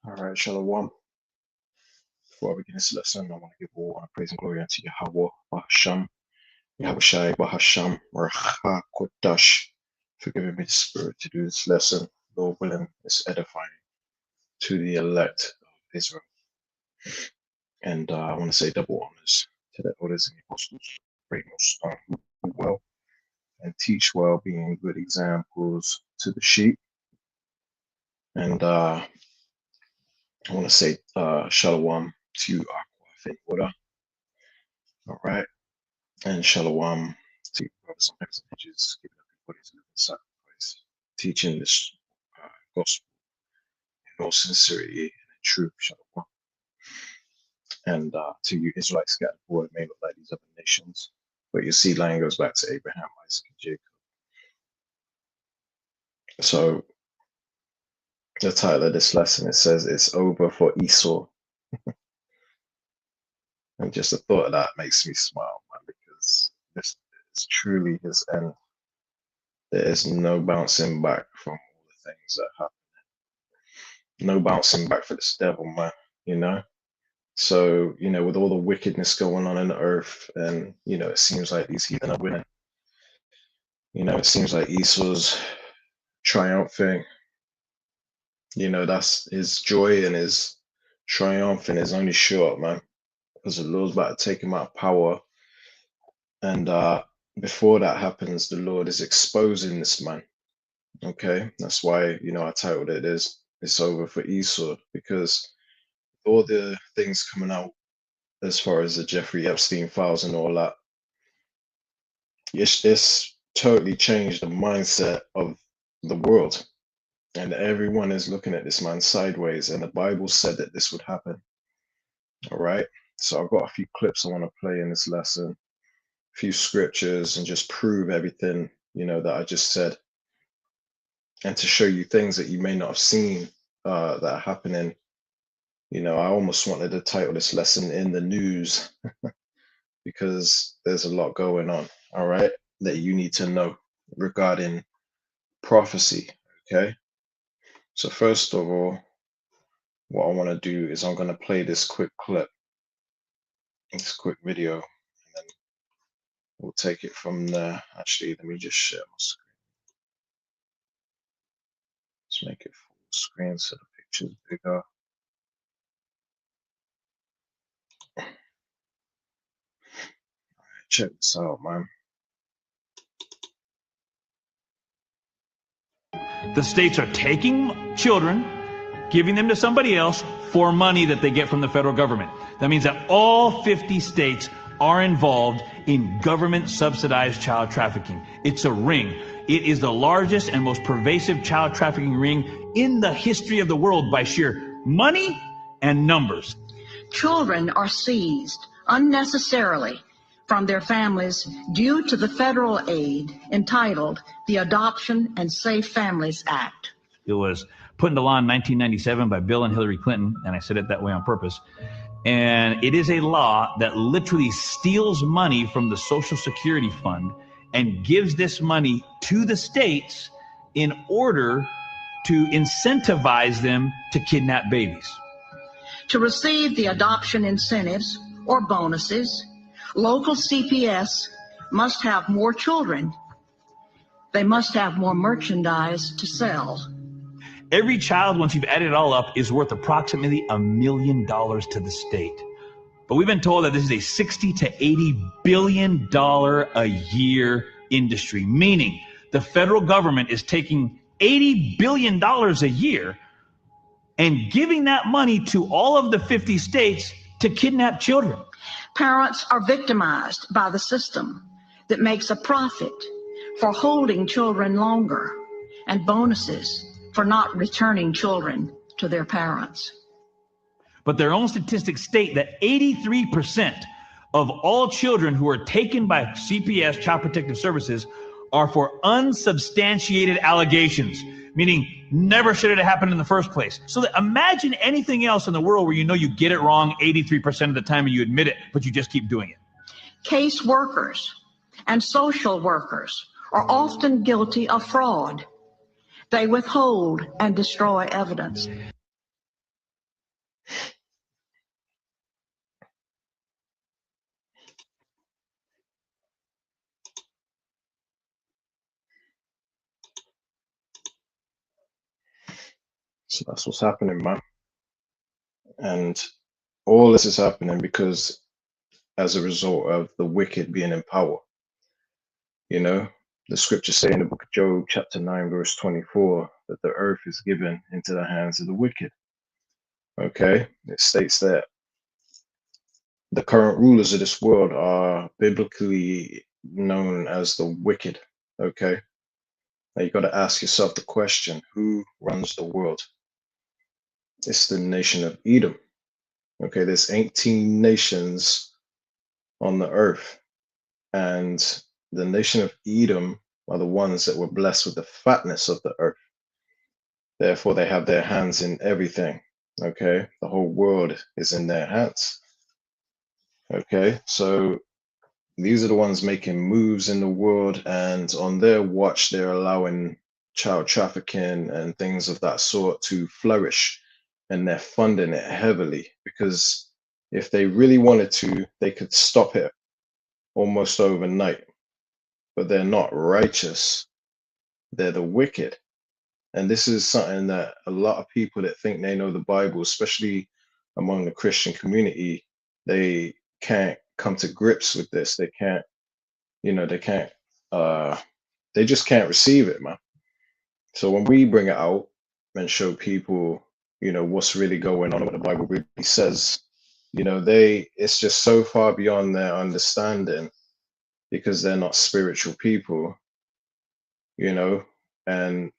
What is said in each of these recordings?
All right, Shalom. Before I begin this lesson, I want to give all honor, praise, and glory unto Yahweh, Bahasham, Yahushai, Bahasham, Racha Kodash, for giving me the spirit to do this lesson. Lord willing, it's edifying to the elect of Israel. And I want to say double honors to the elders and the apostles, great most who do well and teach well, being good examples to the sheep. And I want to say Shalom to Aqua in order. All right. And Shalom to brothers and sisters, giving everybody's living sacrifice, teaching this gospel in all sincerity and in truth. Shalom. And to you Israelites scattered abroad, may look like these other nations, but your seed line goes back to Abraham, Isaac, and Jacob. So the title of this lesson, it says it's over for Esau. And just the thought of that makes me smile, man, because this is truly his end. There is no bouncing back from all the things that happen. No bouncing back for this devil, man, you know? So, with all the wickedness going on in the earth, and, it seems like these heathen are winning. It seems like Esau's triumphing. That's his joy and his triumphing is only short, man, because the Lord's about to take him out of power. And before that happens, the Lord is exposing this man. Okay, that's why, I titled it It's Over for Esau, because all the things coming out as far as the Jeffrey Epstein files and all that, it's totally changed the mindset of the world. And everyone is looking at this man sideways. And the Bible said that this would happen. All right. So I've got a few clips I want to play in this lesson, a few scriptures, and just prove everything, that I just said. And to show you things that you may not have seen that are happening. I almost wanted to title this lesson In the News because there's a lot going on, all right, that you need to know regarding prophecy, okay? So first of all, what I want to do is I'm going to play this quick clip, this quick video, and then we'll take it from there. Actually, let me just share my screen. Let's make it full screen so the picture's bigger. Check this out, man. The states are taking children, giving them to somebody else for money that they get from the federal government. That means that all 50 states are involved in government subsidized child trafficking. It's a ring. It is the largest and most pervasive child trafficking ring in the history of the world by sheer money and numbers. Children are seized unnecessarily from their families due to the federal aid entitled the Adoption and Safe Families Act. It was put into law in 1997 by Bill and Hillary Clinton, and I said it that way on purpose. And it is a law that literally steals money from the Social Security Fund and gives this money to the states in order to incentivize them to kidnap babies. To receive the adoption incentives or bonuses, local CPS must have more children. They must have more merchandise to sell. Every child, once you've added it all up, is worth approximately $1 million to the state. But we've been told that this is a 60 to $80 billion a year industry, meaning the federal government is taking $80 billion a year and giving that money to all of the 50 states to kidnap children. Parents are victimized by the system that makes a profit for holding children longer and bonuses for not returning children to their parents. But their own statistics state that 83% of all children who are taken by CPS, Child Protective Services, are for unsubstantiated allegations, meaning never should it have happened in the first place. So that imagine anything else in the world where you get it wrong 83% of the time and you admit it, but you just keep doing it. Case workers and social workers are often guilty of fraud. They withhold and destroy evidence. So that's what's happening, man. And all this is happening because as a result of the wicked being in power. You know, the scriptures say in the book of Job, chapter 9, verse 24, that the earth is given into the hands of the wicked. Okay, it states that the current rulers of this world are biblically known as the wicked. Okay, now you got to ask yourself the question, who runs the world? It's the nation of Edom. Okay, there's 18 nations on the earth, and the nation of Edom are the ones that were blessed with the fatness of the earth. Therefore, they have their hands in everything. Okay, the whole world is in their hands. Okay, so these are the ones making moves in the world, and on their watch, they're allowing child trafficking and things of that sort to flourish, and they're funding it heavily because if they really wanted to, they could stop it almost overnight. But they're not righteous, they're the wicked. And this is something that a lot of people that think they know the Bible, especially among the Christian community, they can't come to grips with this. They can't, uh, they just can't receive it, man. So when we bring it out and show people, what's really going on, what the Bible really says, it's just so far beyond their understanding because they're not spiritual people, and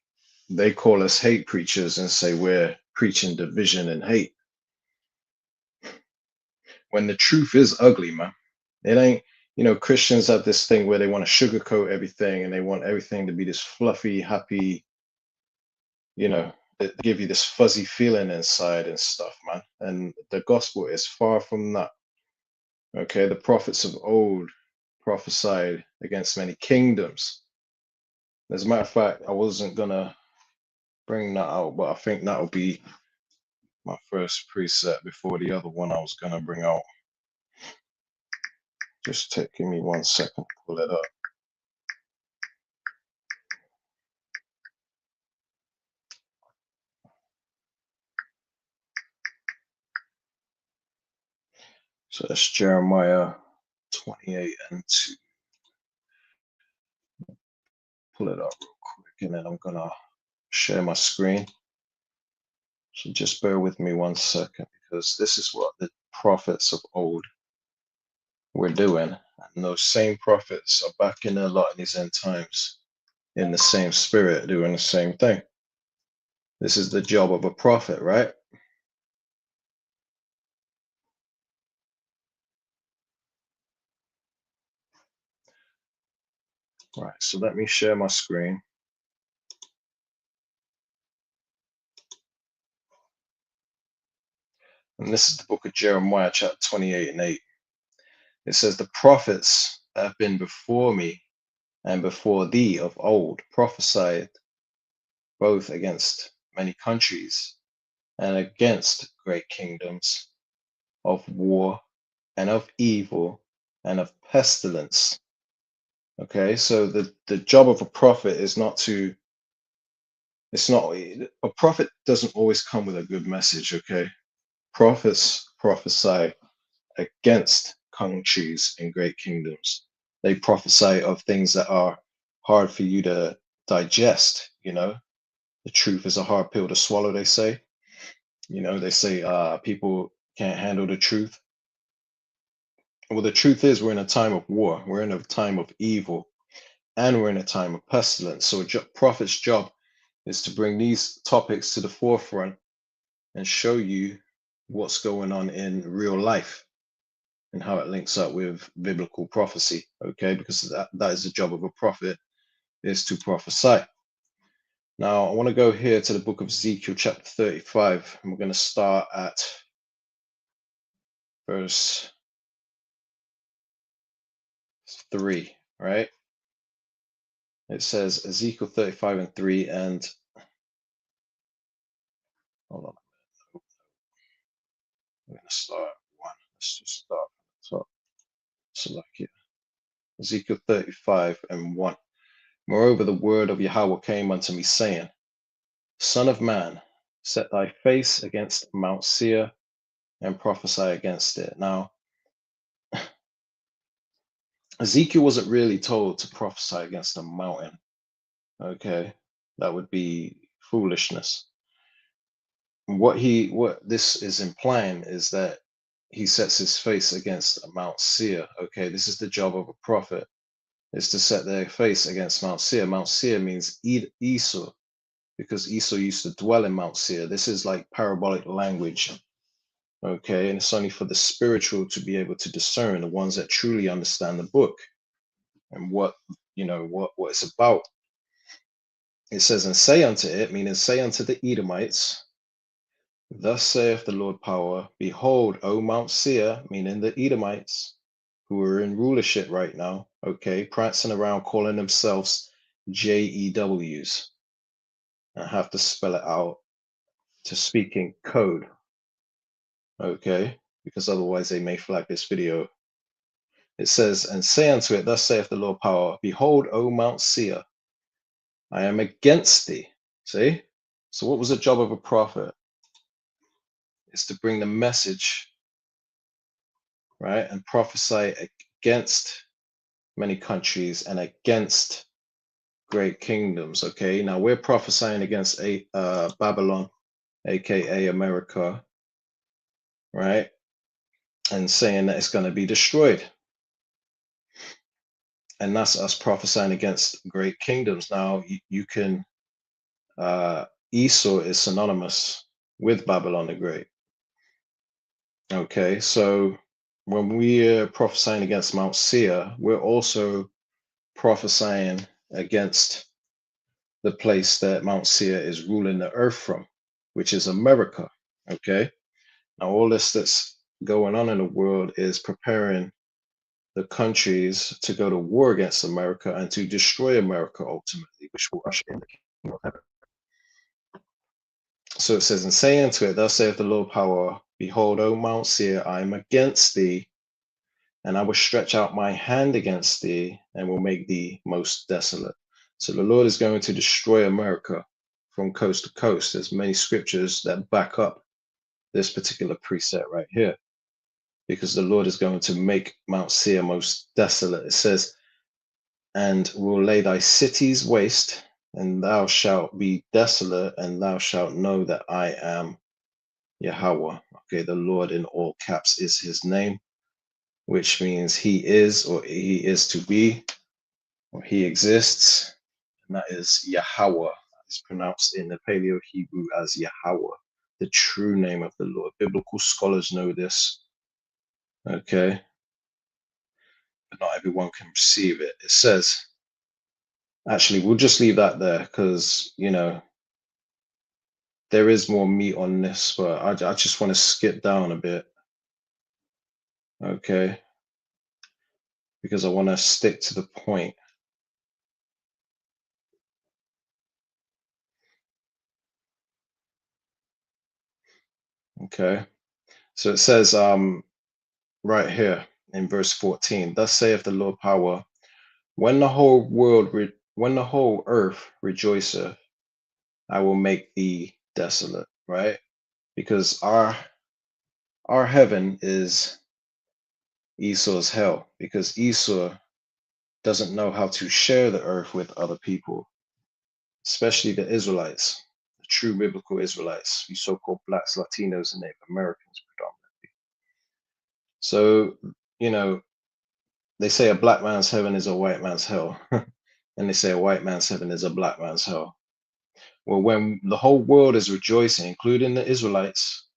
they call us hate preachers and say we're preaching division and hate. When the truth is ugly, man. It ain't, Christians have this thing where they want to sugarcoat everything and they want everything to be this fluffy, happy, they give you this fuzzy feeling inside and stuff, man. And the gospel is far from that. Okay, the prophets of old prophesied against many kingdoms. As a matter of fact, I wasn't gonna bring that out, but I think that'll be my first preset before the other one I was gonna bring out. Just give me 1 second to pull it up. So that's Jeremiah 28 and 2. Pull it up real quick, and then I'm gonna share my screen. So just bear with me 1 second, because this is what the prophets of old were doing. And those same prophets are back in a lot in these end times, in the same spirit, doing the same thing. This is the job of a prophet, right? Right, so let me share my screen. And this is the book of Jeremiah, chapter 28 and 8. It says, the prophets that have been before me and before thee of old prophesied both against many countries and against great kingdoms, of war and of evil and of pestilence. Okay, so the job of a prophet is not to, a prophet doesn't always come with a good message, okay? Prophets prophesy against countries and great kingdoms. They prophesy of things that are hard for you to digest, The truth is a hard pill to swallow, they say. They say people can't handle the truth. Well, the truth is we're in a time of war. We're in a time of evil. And we're in a time of pestilence. So a prophet's job is to bring these topics to the forefront and show you what's going on in real life and how it links up with biblical prophecy, okay? Because that is the job of a prophet, is to prophesy. Now, I want to go here to the book of Ezekiel, chapter 35, and we're going to start at verse 3, right? It says Ezekiel 35 and 3, and hold on, I'm going to start at 1. Let's just start from the top. Select it. Ezekiel 35 and 1. Moreover, the word of Yahweh came unto me, saying, Son of man, Set thy face against Mount Seir and prophesy against it. Now, Ezekiel wasn't really told to prophesy against a mountain. Okay, that would be foolishness. What this is implying is that he sets his face against Mount Seir. Okay, this is the job of a prophet, is to set their face against Mount Seir. Mount Seir means Esau, because Esau used to dwell in Mount Seir. This is like parabolic language. Okay, and it's only for the spiritual to be able to discern, the ones that truly understand the book and what it's about. It says, and say unto it, meaning say unto the Edomites, thus saith the Lord power, behold, O Mount Seir, meaning the Edomites, who are in rulership right now, okay, prancing around calling themselves JEWs. I have to spell it out to speak in code, okay, because otherwise they may flag this video. It says, and say unto it, thus saith the Lord power, behold, O Mount Seir, I am against thee. See? So what was the job of a prophet? It's to bring the message, right, and prophesy against many countries and against great kingdoms. Okay, now we're prophesying against Babylon, aka America, right, and saying that it's going to be destroyed. And that's us prophesying against great kingdoms. Now you can Esau is synonymous with Babylon the Great. Okay, so when we're prophesying against Mount Seir, we're also prophesying against the place that Mount Seir is ruling the earth from, which is America. Okay, now all this that's going on in the world is preparing the countries to go to war against America and to destroy America ultimately, which will usher in the kingdom of heaven. So it says, and say unto it, thus saith the Lord power, behold, O Mount Seir, I am against thee, and I will stretch out my hand against thee, and will make thee most desolate. So the Lord is going to destroy America from coast to coast. There's many scriptures that back up this particular precept right here, because the Lord is going to make Mount Seir most desolate. It says, and will lay thy cities waste, and thou shalt be desolate, and thou shalt know that I am Yahweh. Okay, the Lord in all caps is his name, which means he is, or he is to be, or he exists, and that is Yahweh. It's pronounced in the Paleo Hebrew as Yahweh, the true name of the Lord. Biblical scholars know this, okay, but not everyone can receive it. It says, actually, we'll just leave that there because, there is more meat on this, but I just want to skip down a bit, okay, because I want to stick to the point. Okay, so it says right here in verse 14, thus saith the Lord power, when the whole when the whole earth rejoiceth, I will make thee desolate, right? Because our heaven is Esau's hell, because Esau doesn't know how to share the earth with other people, especially the Israelites, the true biblical Israelites, you so-called blacks, Latinos, and Native Americans predominantly. So, they say a black man's heaven is a white man's hell, and they say a white man's heaven is a black man's hell. Well, when the whole world is rejoicing, including the Israelites,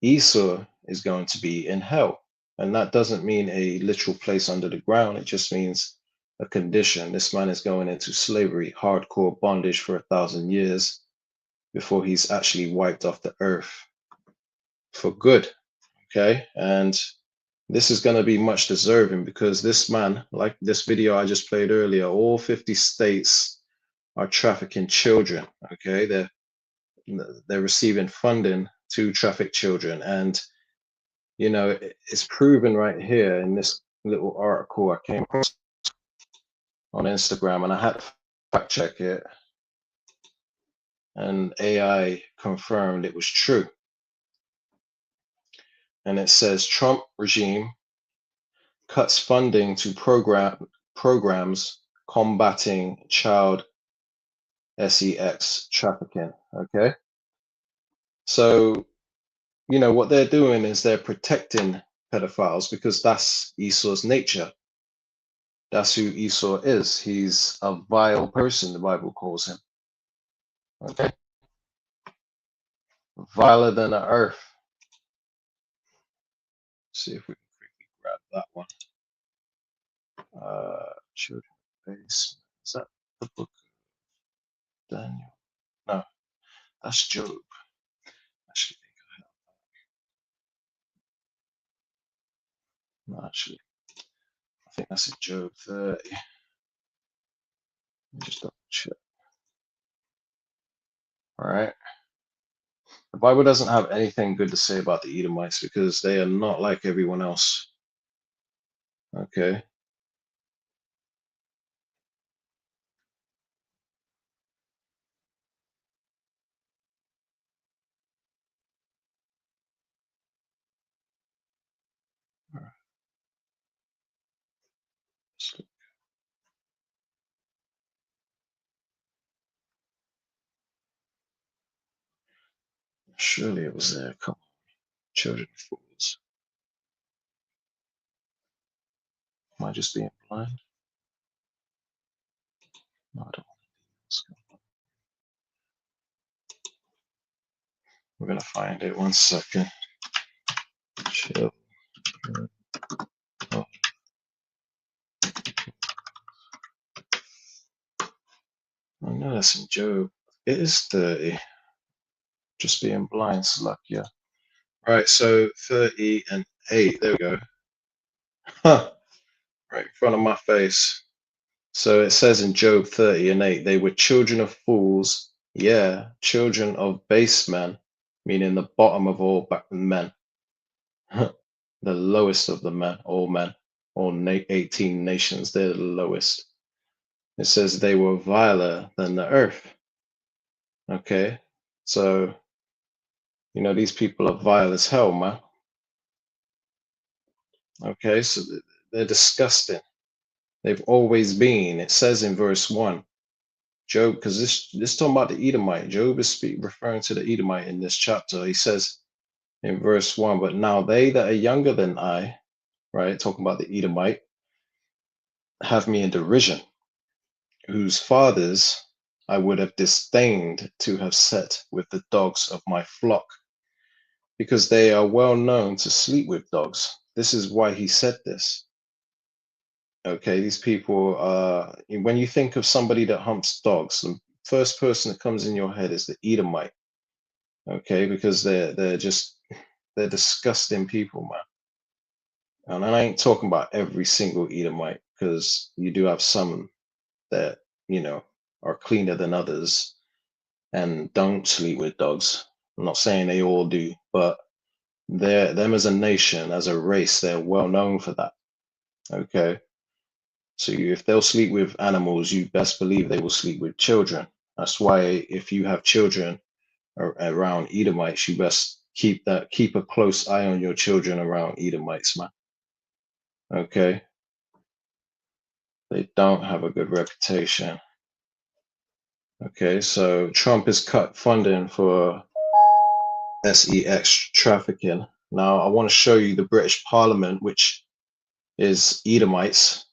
Esau is going to be in hell. And that doesn't mean a literal place under the ground. It just means a condition. This man is going into slavery, hardcore bondage for 1,000 years before he's actually wiped off the earth for good. Okay. And this is going to be much deserving because this man, like this video I just played earlier, all 50 states are trafficking children. Okay. They're receiving funding to traffic children. And, it's proven right here in this little article I came across on Instagram, and I had to fact check it. and AI confirmed it was true. And it says Trump regime cuts funding to programs combating child sex trafficking. Okay. So, you know, what they're doing is they're protecting pedophiles because that's Esau's nature. That's who Esau is. He's a vile person, the Bible calls him. Okay. Viler than the earth. See if we can quickly grab that one. Children base. Is that the book of Daniel? No, that's Job. Actually, no, actually, I think that's in Job 30. Let me just double check. All right. The Bible doesn't have anything good to say about the Edomites because they are not like everyone else. Okay. All right. Surely it was there. Come on. Children of fools. Am I just being blind? No, I don't. We're going to find it. 1 second. Chill. Oh, I know that's in Job. It is 30. Just being blind, Salakia. All right, so 30 and 8. There we go. Huh. Right in front of my face. So it says in Job 30 and 8, they were children of fools. Yeah, children of base men, meaning the bottom of all men. The lowest of the men, all 18 nations, they're the lowest. It says they were viler than the earth. Okay, so, you know, these people are vile as hell, man. Okay, so they're disgusting. They've always been. It says in verse 1, Job, because this talking about the Edomite. Job is referring to the Edomite in this chapter. He says in verse 1, but now they that are younger than I, right, talking about the Edomite, have me in derision, whose fathers I would have disdained to have set with the dogs of my flock, because they are well known to sleep with dogs. This is why he said this. Okay, these people are, when you think of somebody that humps dogs, the first person that comes in your head is the Edomite. Okay, because they're disgusting people, man. And I ain't talking about every single Edomite, because you do have some that, you know, are cleaner than others and don't sleep with dogs. I'm not saying they all do, but them as a nation, as a race, they're well known for that. Okay. So if they'll sleep with animals, you best believe they will sleep with children. That's why if you have children around Edomites, you best keep a close eye on your children around Edomites, man. Okay. They don't have a good reputation. Okay, so Trump has cut funding for sex trafficking. Now I want to show you the British Parliament, which is Edomites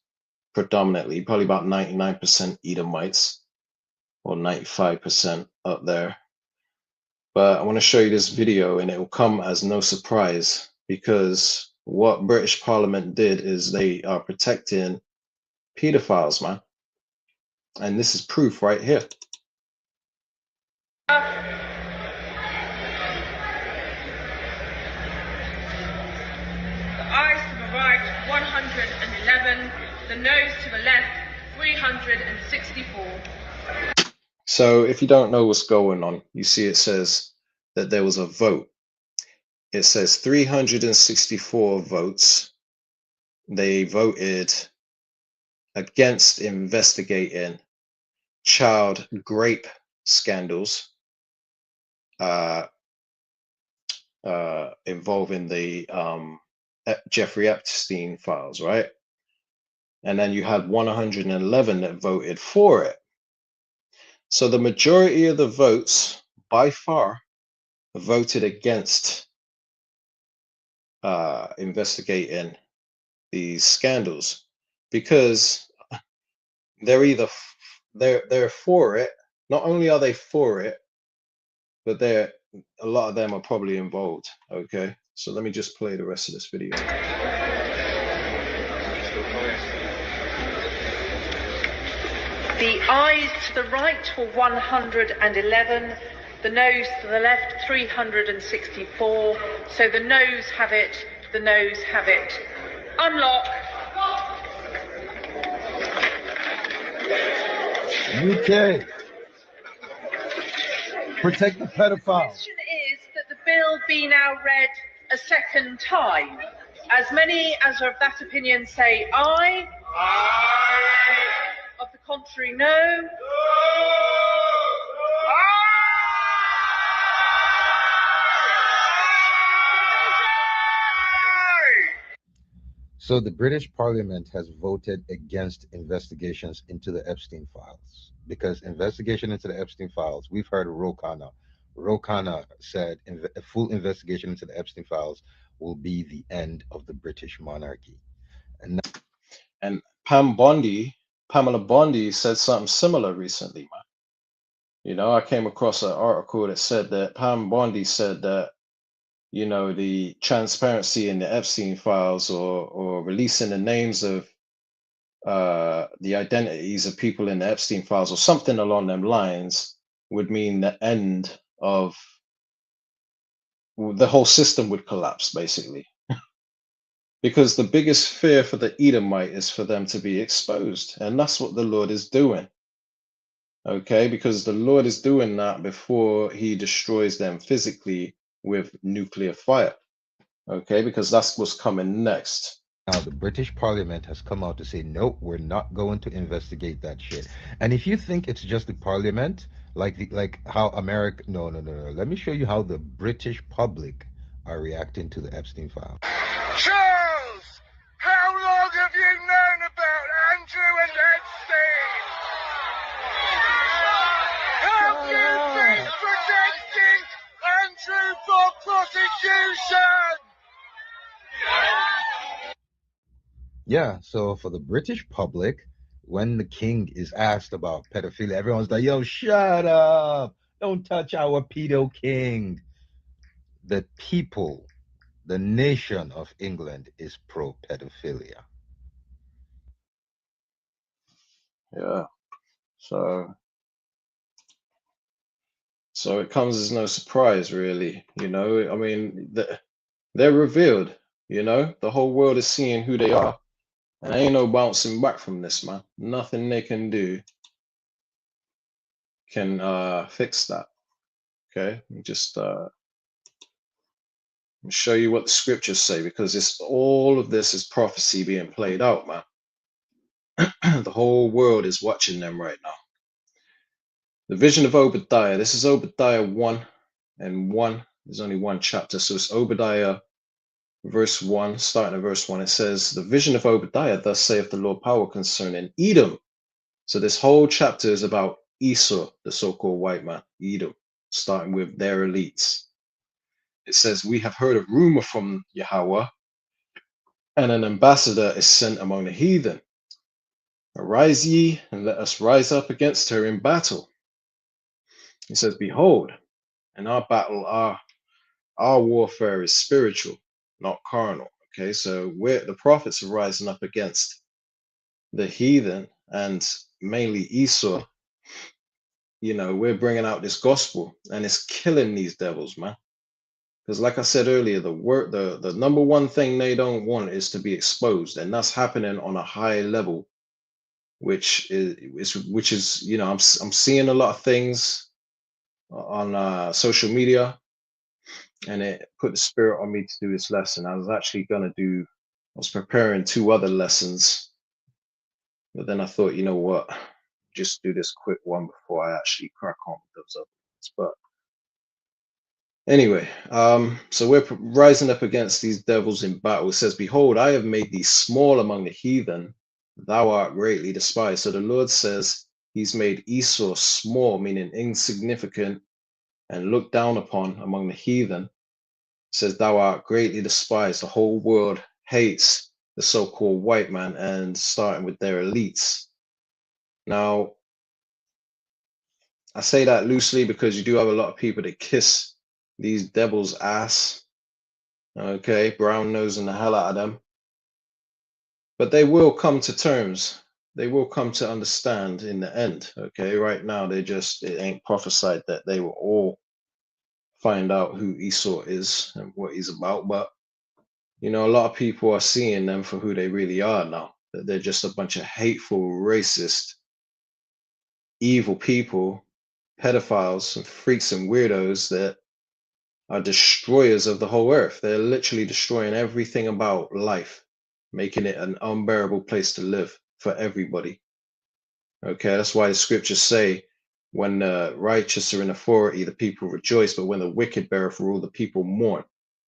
predominantly, probably about 99% Edomites or 95% up there. But I want to show you this video and it will come as no surprise because what British Parliament did is they are protecting pedophiles, man. And this is proof right here. The eyes to the right, 111. The nose to the left, 364. So if you don't know what's going on, you see it says that there was a vote. It says 364 votes. They voted against investigating child rape scandals. uh, involving the Jeffrey Epstein files, right? And then you had 111 that voted for it. So the majority of the votes, by far, voted against investigating these scandals, because they're either they're for it. Not only are they for it, but a lot of them are probably involved. Okay, so let me just play the rest of this video. The ayes to the right were 111, the noes to the left 364. So the noes have it, the noes have it. Unlock. UK. Protect the The pedophiles. question is that the bill be now read a second time. As many as are of that opinion say aye. Aye. Of the contrary, no. No. So the British Parliament has voted against investigations into the Epstein files, because investigation into the Epstein files, we've heard of Ro Khanna. Ro Khanna said a full investigation into the Epstein files will be the end of the British monarchy. And Pamela Bondi said something similar recently, man. You know, I came across an article that said that Pam Bondi said that, you know, the transparency in the Epstein files, or releasing the names of the identities of people in the Epstein files, or something along them lines, would mean the end of the whole system would collapse, basically. Because the biggest fear for the Edomite is for them to be exposed. And that's what the Lord is doing. Okay, because the Lord is doing that before he destroys them physically with nuclear fire. Okay, because that's what's coming next. Now the British Parliament has come out to say, nope, we're not going to investigate that shit. And if you think it's just the Parliament, like how America, no. Let me show you how the British public are reacting to the Epstein file. Charles, how long have you known about Andrew and Epstein? Have you been protecting Andrew for prosecution? Yeah, so for the British public, when the king is asked about pedophilia, everyone's like, yo, shut up. Don't touch our pedo king. The people, the nation of England is pro-pedophilia. Yeah. So it comes as no surprise, really. You know, I mean, they're revealed. You know, the whole world is seeing who they are, and ain't no bouncing back from this, man. Nothing they can do can fix that. Okay, just show you what the scriptures say, because it's all of this is prophecy being played out, man. The whole world is watching them right now. The vision of Obadiah. This is Obadiah 1 and 1. There's only one chapter, so it's Obadiah verse 1, starting at verse 1. It says, the vision of Obadiah, thus saith the Lord power concerning Edom. So this whole chapter is about Esau, the so-called white man, Edom, starting with their elites. It says, we have heard a rumor from Yahweh, and an ambassador is sent among the heathen. Arise ye, and let us rise up against her in battle. It says, behold, in our battle, our warfare is spiritual, not carnal. Okay, so the prophets are rising up against the heathen, and mainly Esau. You know, we're bringing out this gospel, and it's killing these devils, man. Because like I said earlier, the number one thing they don't want is to be exposed, and that's happening on a high level, which is you know, I'm seeing a lot of things on social media, and it put the spirit on me to do this lesson. I was preparing 2 other lessons, but then I thought, you know what, just do this quick one before I actually crack on with those other ones. But Anyway, so we're rising up against these devils in battle. It says, Behold, I have made thee small among the heathen, thou art greatly despised. So the Lord says he's made Esau small, meaning insignificant and looked down upon among the heathen. It says, thou art greatly despised. The whole world hates the so-called white man, and starting with their elites. Now, I say that loosely because you do have a lot of people that kiss these devils' ass. Okay, brown nosing the hell out of them. But they will come to terms. They will come to understand in the end. Okay, right now it ain't prophesied that they will all find out who Esau is and what he's about. But you know, a lot of people are seeing them for who they really are now. That they're just a bunch of hateful, racist, evil people, pedophiles and freaks and weirdos that are destroyers of the whole earth. They're literally destroying everything about life, making it an unbearable place to live for everybody. Okay, that's why the scriptures say, when the righteous are in authority, the people rejoice, but when the wicked beareth rule, the people mourn.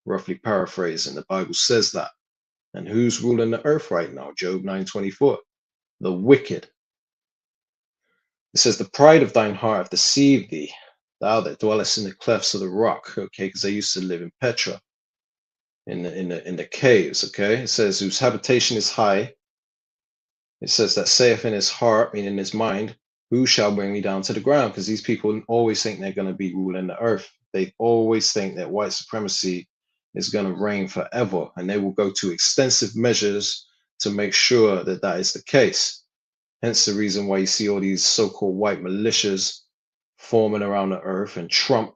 Roughly paraphrasing, the Bible says that. And who's ruling the earth right now? Job 9:24. The wicked. It says, the pride of thine heart hath deceived thee, thou that dwellest in the clefts of the rock. Okay, because they used to live in Petra, in the caves. Okay, it says, whose habitation is high. It says, that saith in his heart, meaning in his mind, who shall bring me down to the ground? Because these people always think they're going to be ruling the earth. They always think that white supremacy is going to reign forever, and they will go to extensive measures to make sure that that is the case. Hence the reason why you see all these so-called white militias forming around the earth, and Trump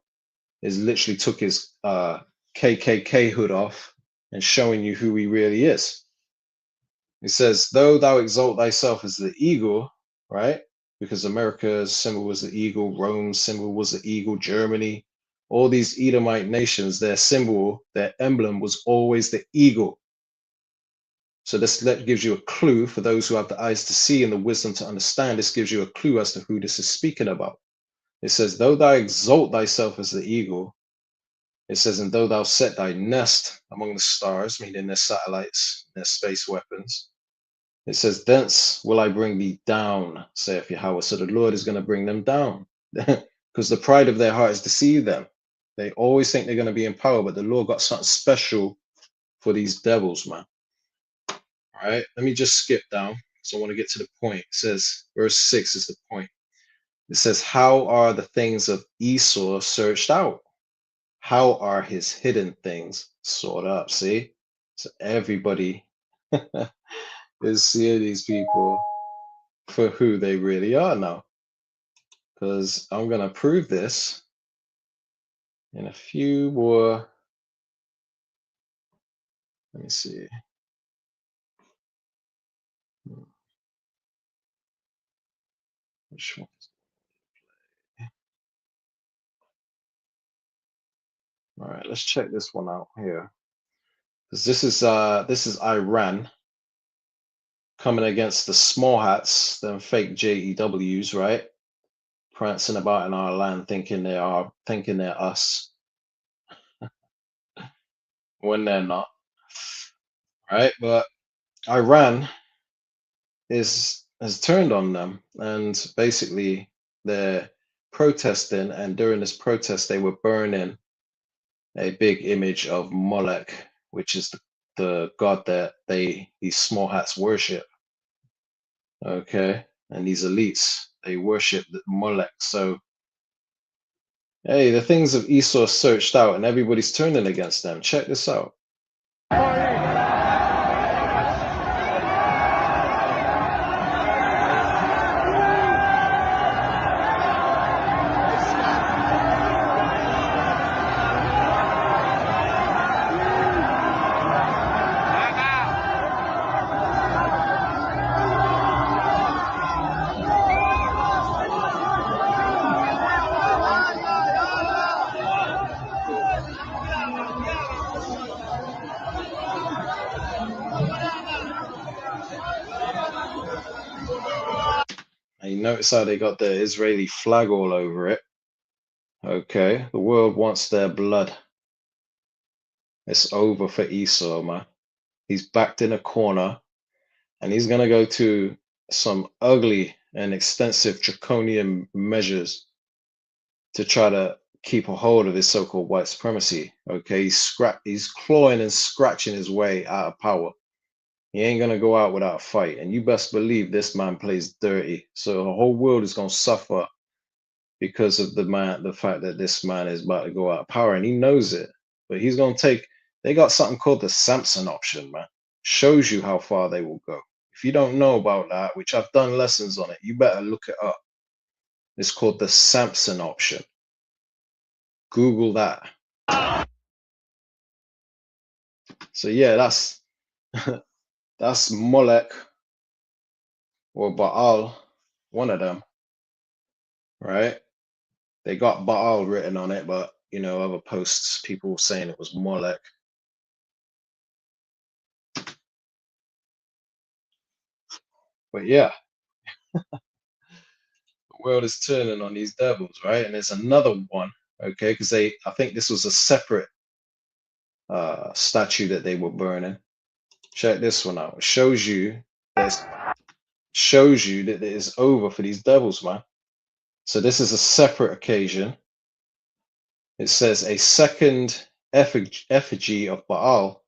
is literally took his KKK hood off and showing you who he really is. It says, though thou exalt thyself as the eagle, right? Because America's symbol was the eagle, Rome's symbol was the eagle, Germany, all these Edomite nations, their symbol, their emblem was always the eagle. So this gives you a clue for those who have the eyes to see and the wisdom to understand. This gives you a clue as to who this is speaking about. It says, though thou exalt thyself as the eagle, it says, and though thou set thy nest among the stars, meaning their satellites, their space weapons, it says, thence will I bring thee down, saith Yahweh. So the Lord is going to bring them down because the pride of their heart has deceived them. They always think they're going to be in power, but the Lord got something special for these devils, man. All right, let me just skip down because I want to get to the point. It says, verse 6 is the point. It says, how are the things of Esau searched out? How are his hidden things sought up? See? So everybody is seeing these people for who they really are now. Because I'm going to prove this in a few more. Let me see. Which one? All right, let's check this one out here. Because this is Iran coming against the small hats, them fake JEWs, right? Prancing about in our land thinking they're us when they're not. Right? But Iran has turned on them, and basically they're protesting, and during this protest they were burning a big image of Molech, which is the god that these small hats worship. Okay, and these elites, they worship the Molech. So hey, the things of Esau searched out, and everybody's turning against them. Check this out. And you notice how they got the Israeli flag all over it. Okay, the world wants their blood. It's over for Esau, man. He's backed in a corner, and he's gonna go to some ugly and extensive draconian measures to try to keep a hold of his so-called white supremacy. Okay, he's clawing and scratching his way out of power. He ain't gonna go out without a fight, and you best believe this man plays dirty. So the whole world is gonna suffer because of the fact that this man is about to go out of power, and he knows it. But he's gonna take. They got something called the Samson option, man. Shows you how far they will go. If you don't know about that, which I've done lessons on it, you better look it up. It's called the Samson option. Google that. So yeah, that's Molech or Baal, one of them, right? They got Baal written on it, but you know, other posts, people saying it was Molech. But yeah, the world is turning on these devils, right? And there's another one, okay, because I think this was a separate statue that they were burning. Check this one out. It shows you that it is over for these devils, man. So this is a separate occasion. It says a second effigy of Baal,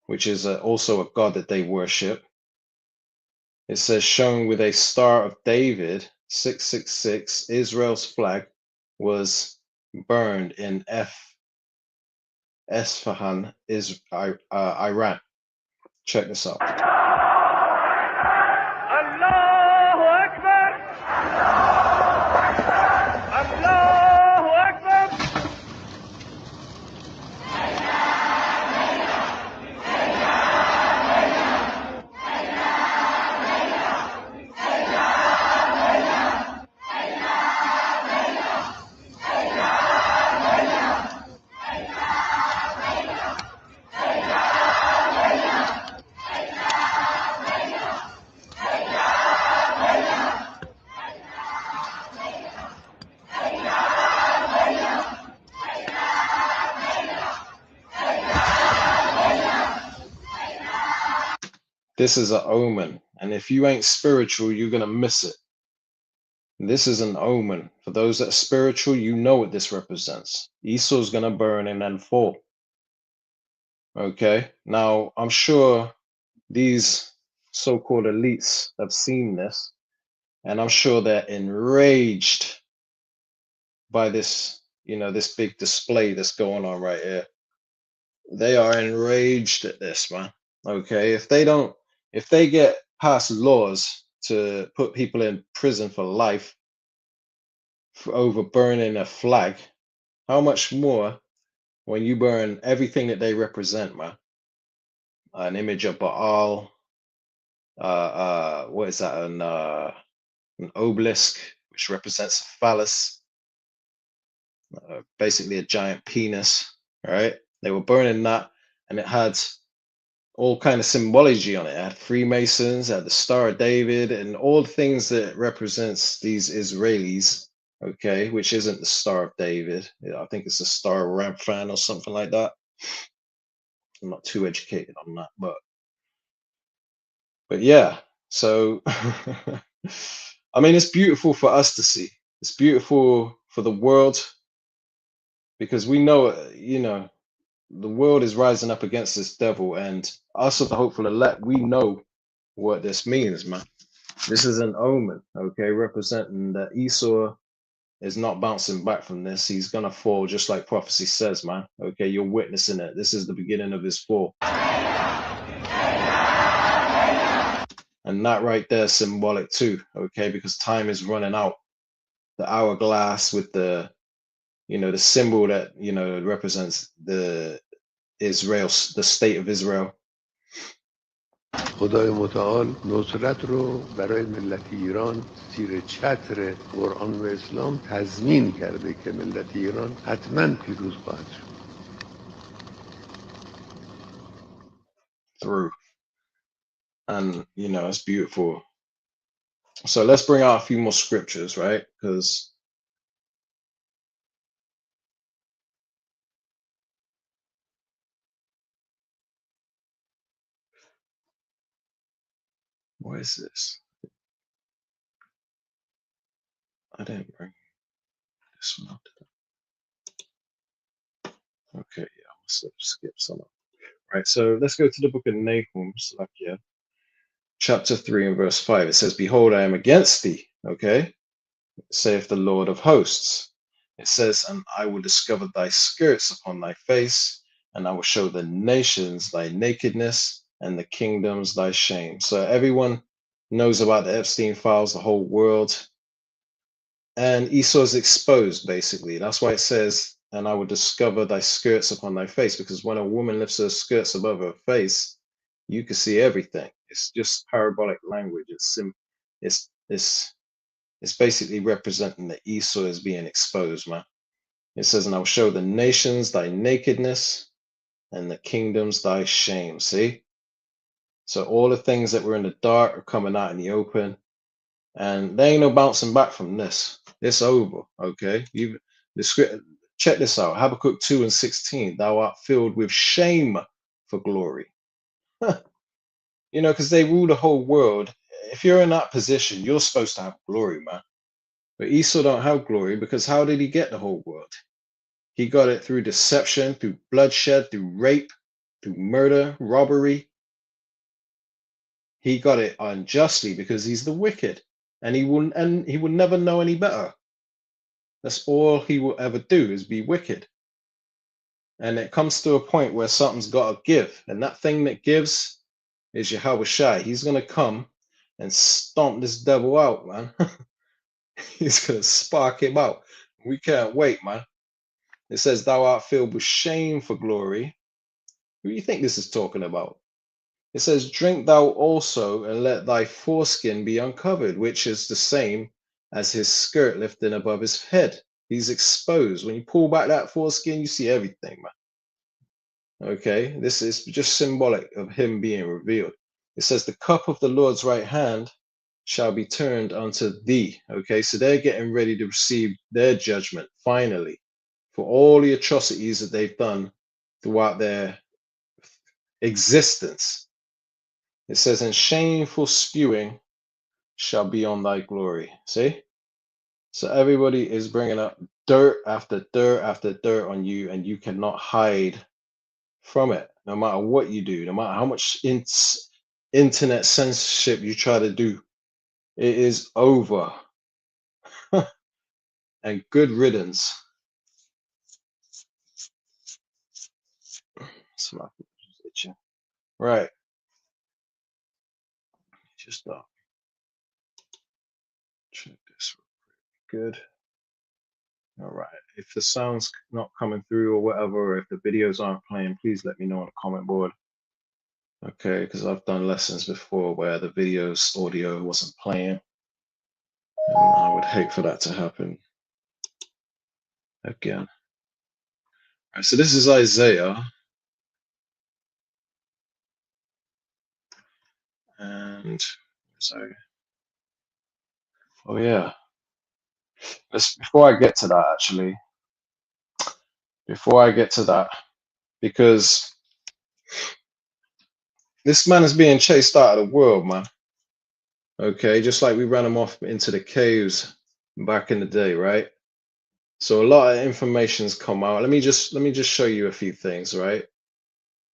which is also a god that they worship. It says shown with a Star of David, 666, Israel's flag was burned in Esfahan, Iran. Check this out. Allahu Akbar! Allahu Akbar! This is an omen, and if you ain't spiritual, you're gonna miss it. This is an omen. For those that are spiritual, you know what this represents. Esau's gonna burn and then fall. Okay, now I'm sure these so-called elites have seen this, and I'm sure they're enraged by this, you know, this big display that's going on right here. They are enraged at this, man. Okay, if they get passed laws to put people in prison for life for over burning a flag, how much more when you burn everything that they represent, man? An image of Baal, what is that? An obelisk, which represents a phallus, basically a giant penis, right? They were burning that, and it had all kind of symbology on it. It had Freemasons, it had the Star of David, and all the things that represents these Israelis, okay, which isn't the Star of David. I think it's the Star of Ramphan or something like that. I'm not too educated on that, but yeah. So I mean, it's beautiful for us to see. It's beautiful for the world because we know, you know, the world is rising up against this devil, and us of the hopeful elect, we know what this means, man. This is an omen, okay, representing that Esau is not bouncing back from this. He's gonna fall just like prophecy says, man. Okay, you're witnessing it. This is the beginning of his fall. And that right there is symbolic too, okay, because time is running out. The hourglass with the, you know, the symbol that, you know, represents the state of Israel. خدای متعال نصرت رو برای ملت ایران زیر چتر قرآن و اسلام تضمین کرده که ملت ایران حتما پیروز خواهد شد. Through. And, you know, it's beautiful. So let's bring out a few more scriptures, right? Because What is this? I didn't bring this one up. Okay, yeah, I must have skipped some. Right, so let's go to the book of Nahum, Salakia, chapter 3 and verse 5. It says, Behold, I am against thee, okay, saith the Lord of hosts. It says, and I will discover thy skirts upon thy face, and I will show the nations thy nakedness, and the kingdoms thy shame. So everyone knows about the Epstein files, the whole world. And Esau's exposed, basically. That's why it says, and I will discover thy skirts upon thy face, because when a woman lifts her skirts above her face, you can see everything. It's just parabolic language. It's basically representing that Esau is being exposed, man. It says, and I will show the nations thy nakedness, and the kingdoms thy shame. See? So all the things that were in the dark are coming out in the open. And there ain't no bouncing back from this. It's over, okay? The script. Check this out. Habakkuk 2 and 16. Thou art filled with shame for glory. You know, because they rule the whole world. If you're in that position, you're supposed to have glory, man. But Esau don't have glory because how did he get the whole world? He got it through deception, through bloodshed, through rape, through murder, robbery. He got it unjustly because he's the wicked. And he will never know any better. That's all he will ever do is be wicked. And it comes to a point where something's got to give. And that thing that gives is Yahweh Shai. He's going to come and stomp this devil out, man. He's going to spark him out. We can't wait, man. It says, thou art filled with shame for glory. Who do you think this is talking about? It says, drink thou also and let thy foreskin be uncovered, which is the same as his skirt lifting above his head. He's exposed. When you pull back that foreskin, you see everything, man. Okay, this is just symbolic of him being revealed. It says, the cup of the Lord's right hand shall be turned unto thee. Okay, so they're getting ready to receive their judgment, finally, for all the atrocities that they've done throughout their existence. It says, and shameful spewing shall be on thy glory. See? So everybody is bringing up dirt after dirt after dirt on you, and you cannot hide from it, no matter what you do, no matter how much internet censorship you try to do. It is over. And good riddance. Right. Just check this. Good. All right. If the sound's not coming through or whatever, or if the videos aren't playing, please let me know on the comment board. Okay, because I've done lessons before where the videos audio wasn't playing. And I would hate for that to happen again. All right, so this is Isaiah. And so, oh yeah. Before I get to that, actually, because this man is being chased out of the world, man. Okay, just like we ran him off into the caves back in the day, right? So a lot of information's come out. Let me just show you a few things, right?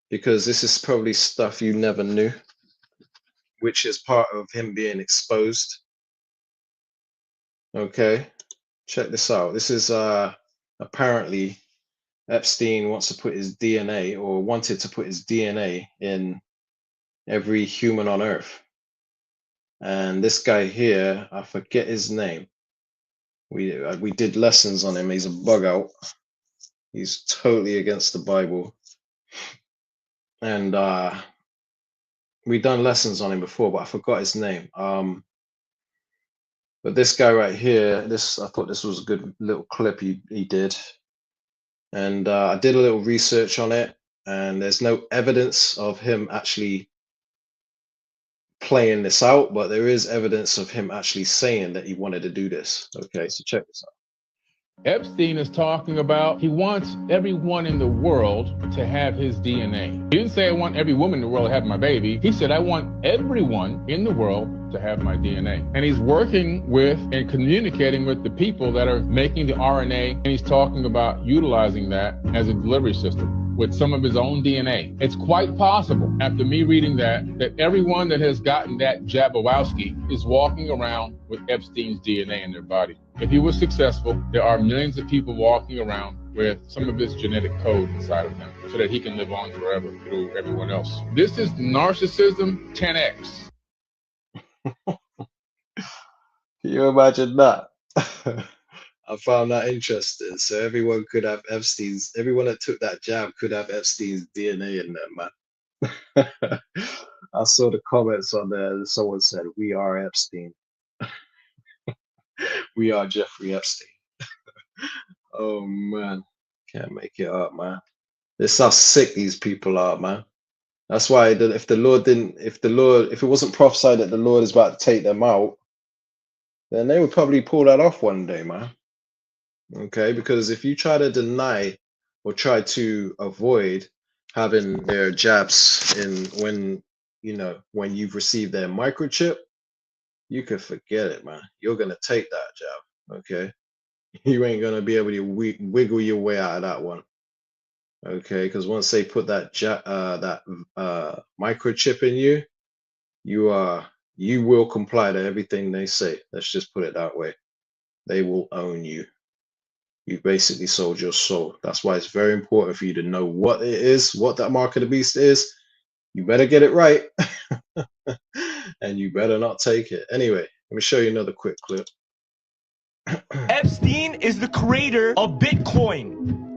Because this is probably stuff you never knew, which is part of him being exposed. Okay, check this out. This is apparently Epstein wants to put his DNA, or wanted to put his DNA in every human on Earth. And this guy here, I forget his name. We did lessons on him. He's a bug out. He's totally against the Bible. And we done lessons on him before, but I forgot his name. But this guy right here, I thought this was a good little clip he did. And I did a little research on it, and there's no evidence of him actually playing this out, but there is evidence of him actually saying that he wanted to do this. Okay, so check this out. Epstein is talking about he wants everyone in the world to have his DNA. He didn't say I want every woman in the world to have my baby. He said I want everyone in the world to have my DNA. And he's working with and communicating with the people that are making the RNA, and he's talking about utilizing that as a delivery system with some of his own DNA. It's quite possible, after me reading that everyone that has gotten that Jabberwocky is walking around with Epstein's DNA in their body. If he was successful, there are millions of people walking around with some of his genetic code inside of them so that he can live on forever through everyone else. This is narcissism 10x. Can you imagine that? I found that interesting. So everyone could have Epstein's, everyone that took that jab could have Epstein's DNA in them, man. I saw the comments on there and someone said, "We are Epstein." We are Jeffrey Epstein. Oh man, can't make it up, man. This is how sick these people are, man. That's why if it wasn't prophesied that the Lord is about to take them out, then they would probably pull that off one day, man. Okay, because if you try to deny or try to avoid having their jabs when you've received their microchip, you can forget it, man. You're gonna take that jab, okay? You ain't gonna be able to wiggle your way out of that one, okay? Because once they put that microchip in you, you will comply to everything they say. Let's just put it that way. They will own you. You basically sold your soul. That's why it's very important for you to know what it is, what that mark of the beast is. You better get it right. And you better not take it. Anyway, let me show you another quick clip. Epstein is the creator of Bitcoin.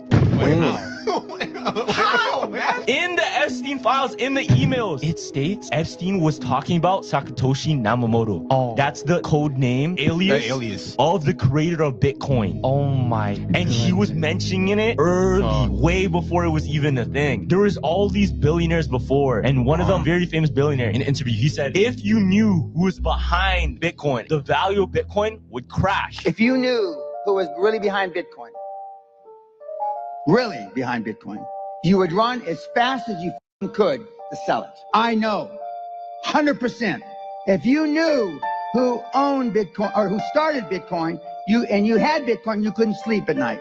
How, man? In the Epstein files, in the emails, it states Epstein was talking about Satoshi Nakamoto. Oh, that's the code name, alias of the creator of Bitcoin. Oh my God. And he was mentioning it early, way before it was even a thing. There was all these billionaires before, and one of them, very famous billionaire, in an interview, he said, if you knew who was behind Bitcoin, the value of Bitcoin would crash. If you knew who was really behind Bitcoin, you would run as fast as you could to sell it. I know, 100%. If you knew who owned Bitcoin or who started Bitcoin, you had Bitcoin, you couldn't sleep at night.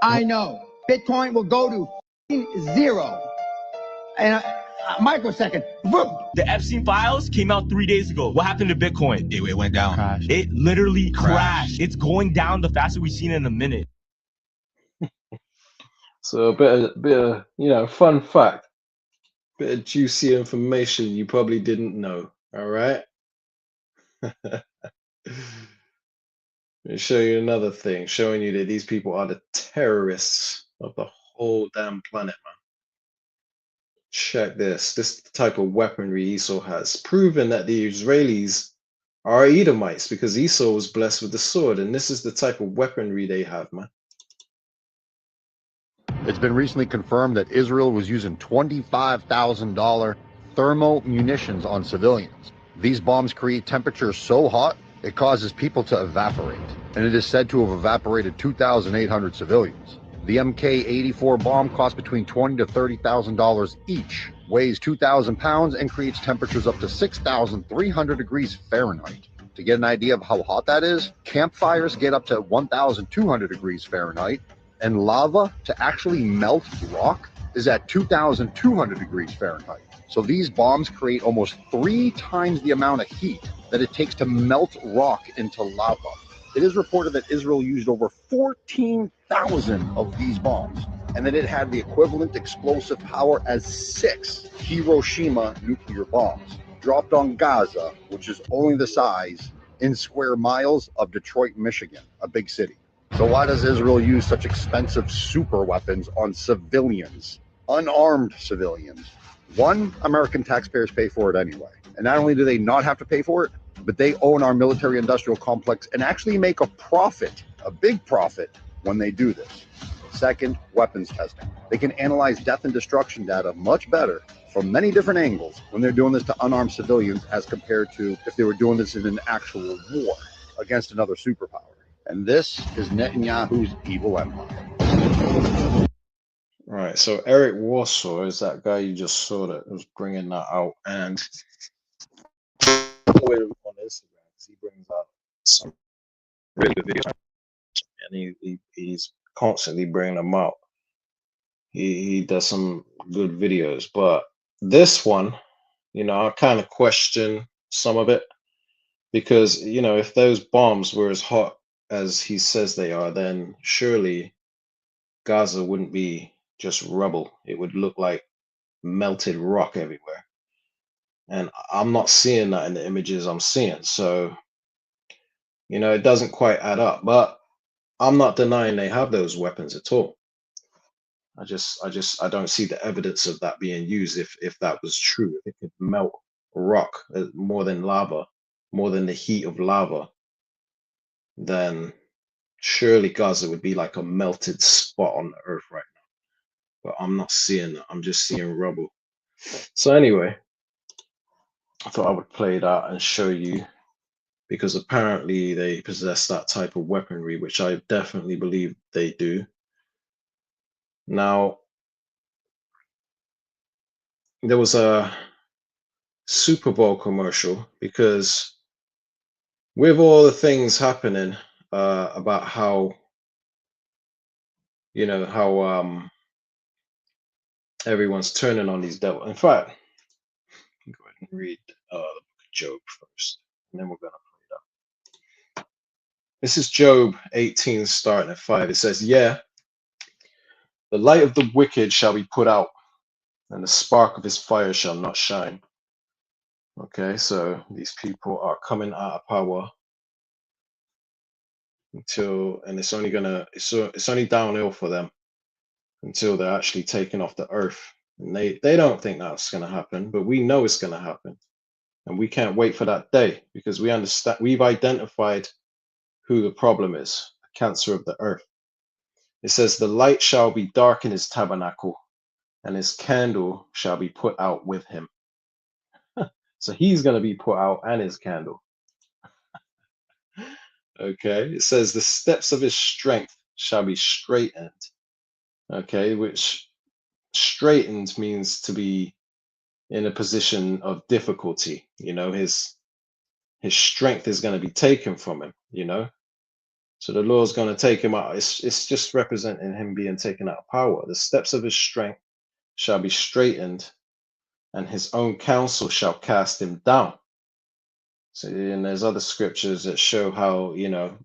I know. Bitcoin will go to zero in a microsecond. Boom. The Epstein files came out 3 days ago. What happened to Bitcoin? It went down. Crashed. It literally crashed. It's going down the fastest we've seen in a minute. So a bit of, fun fact, bit of juicy information you probably didn't know. All right. Let me show you another thing, showing you that these people are the terrorists of the whole damn planet, man. Check this. This type of weaponry Esau has, proven that the Israelis are Edomites because Esau was blessed with the sword, and this is the type of weaponry they have, man. It's been recently confirmed that Israel was using $25,000 thermal munitions on civilians. These bombs create temperatures so hot, it causes people to evaporate. And it is said to have evaporated 2,800 civilians. The MK-84 bomb costs between $20,000 to $30,000 each, weighs 2,000 pounds, and creates temperatures up to 6,300 degrees Fahrenheit. To get an idea of how hot that is, campfires get up to 1,200 degrees Fahrenheit, and lava to actually melt rock is at 2,200 degrees Fahrenheit. So these bombs create almost 3 times the amount of heat that it takes to melt rock into lava. It is reported that Israel used over 14,000 of these bombs, and that it had the equivalent explosive power as 6 Hiroshima nuclear bombs dropped on Gaza, which is only the size in square miles of Detroit, Michigan, a big city. So why does Israel use such expensive super weapons on civilians, unarmed civilians? One, American taxpayers pay for it anyway. And not only do they not have to pay for it, but they own our military industrial complex and actually make a profit, a big profit, when they do this. Second, weapons testing. They can analyze death and destruction data much better from many different angles when they're doing this to unarmed civilians as compared to if they were doing this in an actual war against another superpower. And this is Netanyahu's evil empire. Right, so Eric Warsaw is that guy you just saw that was bringing that out, and follow him on Instagram because he brings out some really good videos, and he's constantly bringing them out. He does some good videos, but this one, you know, I kind of question some of it because, you know, if those bombs were as hot as he says they are, then surely Gaza wouldn't be just rubble. It would look like melted rock everywhere. And I'm not seeing that in the images I'm seeing. So, you know, it doesn't quite add up. But I'm not denying they have those weapons at all. I don't see the evidence of that being used if that was true. If it could melt rock more than lava, more than the heat of lava, then surely Gaza would be like a melted spot on the earth right now. But I'm not seeing that. I'm just seeing rubble. So anyway, I thought I would play that and show you, because apparently they possess that type of weaponry, which I definitely believe they do. Now, there was a Super Bowl commercial, because with all the things happening about how, you know, how everyone's turning on these devils. In fact, go ahead and read the book of Job first, and then we're going to play it up. This is Job 18, starting at 5. It says, "Yeah, the light of the wicked shall be put out, and the spark of his fire shall not shine." Okay, so these people are coming out of power until, and it's only downhill for them until they're actually taken off the earth. And they don't think that's going to happen, but we know it's going to happen. And we can't wait for that day, because we understand, we've identified who the problem is, the cancer of the earth. It says, "The light shall be dark in his tabernacle, and his candle shall be put out with him." So he's going to be put out, and his candle. Okay, it says, "The steps of his strength shall be straightened." Okay, which straightened means to be in a position of difficulty. You know, his strength is going to be taken from him, you know. So the Lord's going to take him out. It's just representing him being taken out of power. "The steps of his strength shall be straightened, and his own counsel shall cast him down." So, and there's other scriptures that show how, you know,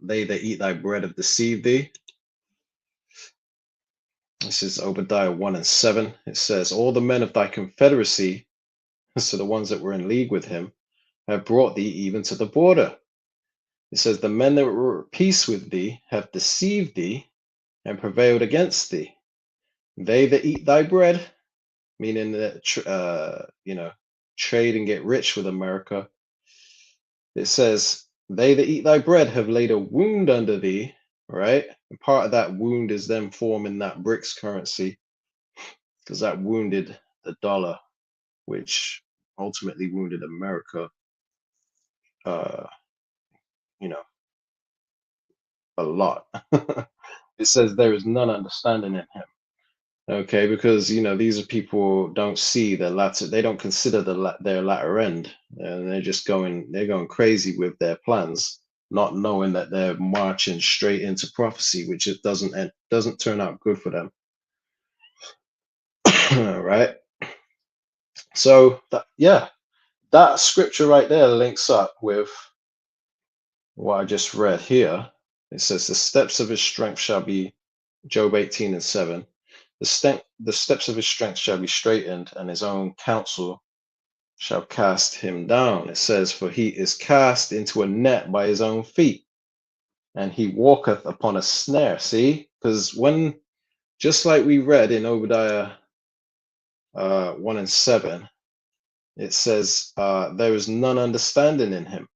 they that eat thy bread have deceived thee. This is Obadiah 1 and 7. It says, "All the men of thy confederacy," so the ones that were in league with him, "have brought thee even to the border." It says, "The men that were at peace with thee have deceived thee and prevailed against thee. They that eat thy bread," meaning that, you know, trade and get rich with America. It says, "They that eat thy bread have laid a wound under thee," right? And part of that wound is them forming that BRICS currency, because that wounded the dollar, which ultimately wounded America, you know, a lot. It says, "There is none understanding in him." Okay, because, you know, these are people don't see the latter, they don't consider their latter end, and they're going crazy with their plans, not knowing that they're marching straight into prophecy, which it doesn't turn out good for them. Right? So that scripture right there links up with what I just read here. It says, "The steps of his strength shall be," Job 18 and 7. The steps of his strength shall be straightened, and his own counsel shall cast him down." It says, "For he is cast into a net by his own feet, and he walketh upon a snare." See, because just like we read in Obadiah 1 and 7, it says, "There is none understanding in him."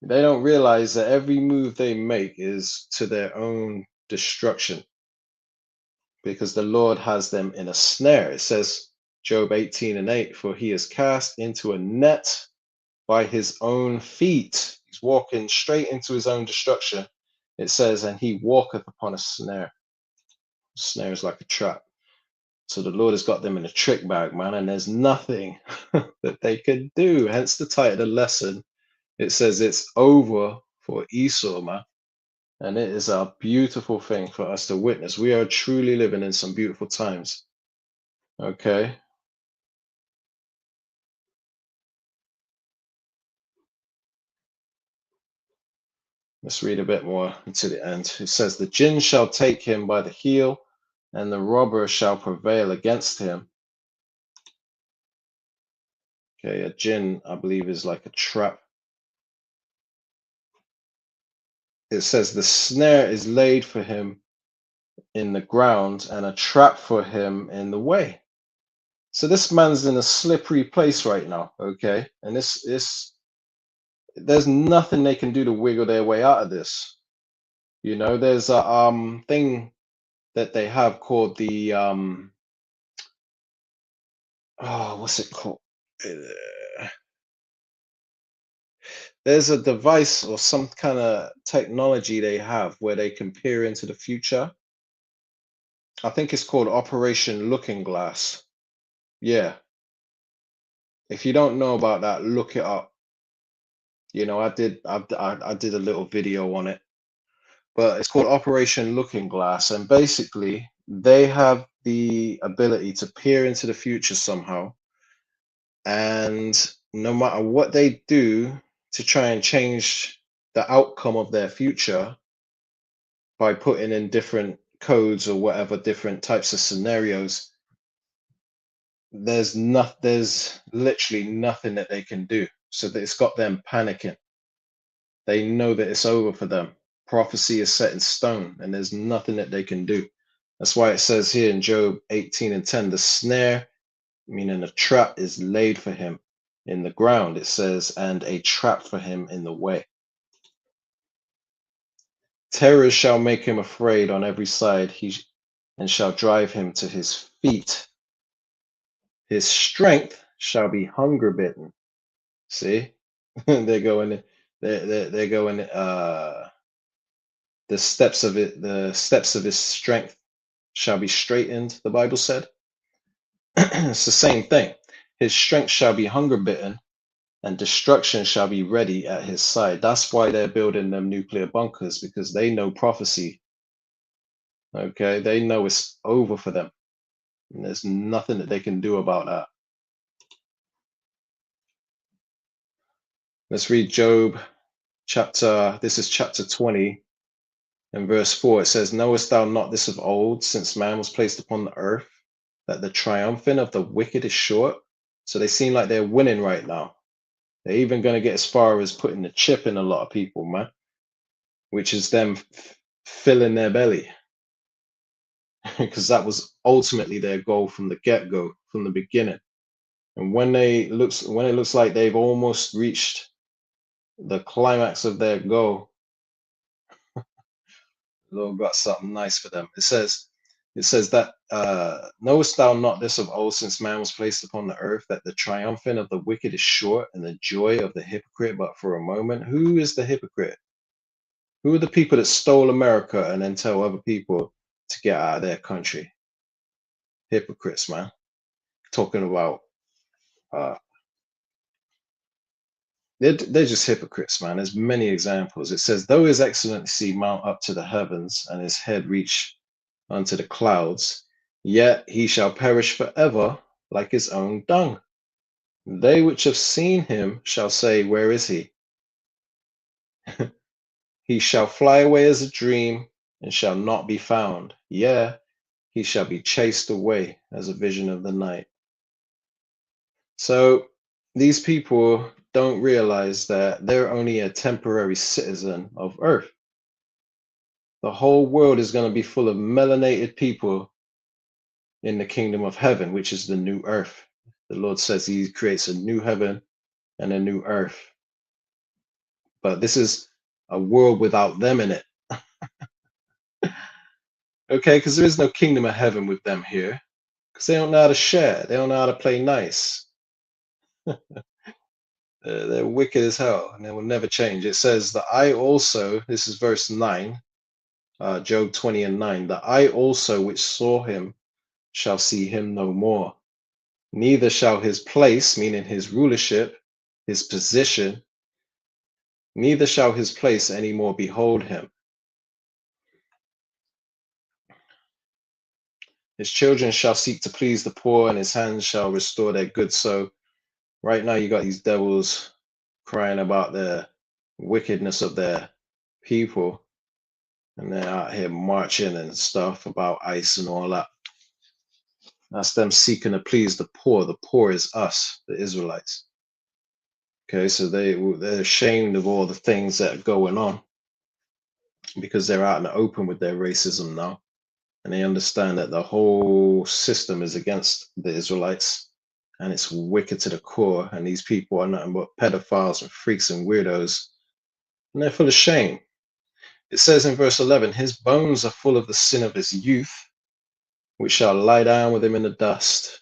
They don't realize that every move they make is to their own destruction, because the Lord has them in a snare. It says, Job 18 and 8, "For he is cast into a net by his own feet." He's walking straight into his own destruction. It says, and he walketh upon a snare. Snare is like a trap. So the Lord has got them in a trick bag, man, and there's nothing that they can do. Hence the title of the lesson. It says it's over for Esau, man. And it is a beautiful thing for us to witness. We are truly living in some beautiful times. Okay. Let's read a bit more until the end. It says, the jinn shall take him by the heel, and the robber shall prevail against him. Okay, a jinn, I believe, is like a trap. It says the snare is laid for him in the ground and a trap for him in the way. So this man's in a slippery place right now, okay? And this there's nothing they can do to wiggle their way out of this. You know, there's a thing that they have called the what's it called? There's a device or some kind of technology they have where they can peer into the future. I think it's called Operation Looking Glass. Yeah. If you don't know about that, look it up. You know, I did a little video on it, but it's called Operation Looking Glass, and basically they have the ability to peer into the future somehow, and no matter what they do to try and change the outcome of their future by putting in different codes or whatever, different types of scenarios, there's literally nothing that they can do. So that it's got them panicking. They know that it's over for them. Prophecy is set in stone, and there's nothing that they can do. That's why it says here in Job 18:10, the snare, meaning a trap, is laid for him in the ground. It says, and a trap for him in the way. Terrors shall make him afraid on every side, and shall drive him to his feet. His strength shall be hunger bitten. See, they're going. They're going. The steps of his strength shall be straightened. The Bible said. It's the same thing. His strength shall be hunger bitten, and destruction shall be ready at his side. That's why they're building them nuclear bunkers, because they know prophecy. Okay, they know it's over for them, and there's nothing that they can do about that. Let's read Job this is chapter 20 and verse 4. It says, knowest thou not this of old, since man was placed upon the earth, that the triumphing of the wicked is short? So they seem like they're winning right now. They're even going to get as far as putting the chip in a lot of people, man, which is them filling their belly. Because that was ultimately their goal from the get-go, from the beginning. And when it looks like they've almost reached the climax of their goal, the Lord got something nice for them. It says that knowest thou not this of old, since man was placed upon the earth, that the triumphing of the wicked is short, and the joy of the hypocrite but for a moment? Who is the hypocrite? Who are the people that stole America and then tell other people to get out of their country? Hypocrites, man. Talking about they're just hypocrites, man. There's many examples. It says, though his excellency mount up to the heavens, and his head reach unto the clouds, yet he shall perish forever like his own dung. They which have seen him shall say, where is he? He shall fly away as a dream, and shall not be found. Yea, he shall be chased away as a vision of the night. So these people don't realize that they're only a temporary citizen of earth. The whole world is going to be full of melanated people in the kingdom of heaven, which is the new earth. The Lord says he creates a new heaven and a new earth. But this is a world without them in it. Okay, because there is no kingdom of heaven with them here, because they don't know how to share. They don't know how to play nice. They They're wicked as hell, and they will never change. It says that I also, this is verse 9, Job 20 and 9, that I also which saw him shall see him no more. Neither shall his place, meaning his rulership, his position, neither shall his place any more behold him. His children shall seek to please the poor, and his hands shall restore their goods. So right now you got these devils crying about the wickedness of their people, and they're out here marching and stuff about ICE and all that. That's them seeking to please the poor. The poor is us, the Israelites. Okay, so they're ashamed of all the things that are going on because they're out in the open with their racism now. And they understand that the whole system is against the Israelites and it's wicked to the core. And these people are nothing but pedophiles and freaks and weirdos. And they're full of shame. It says in verse 11, his bones are full of the sin of his youth, which shall lie down with him in the dust.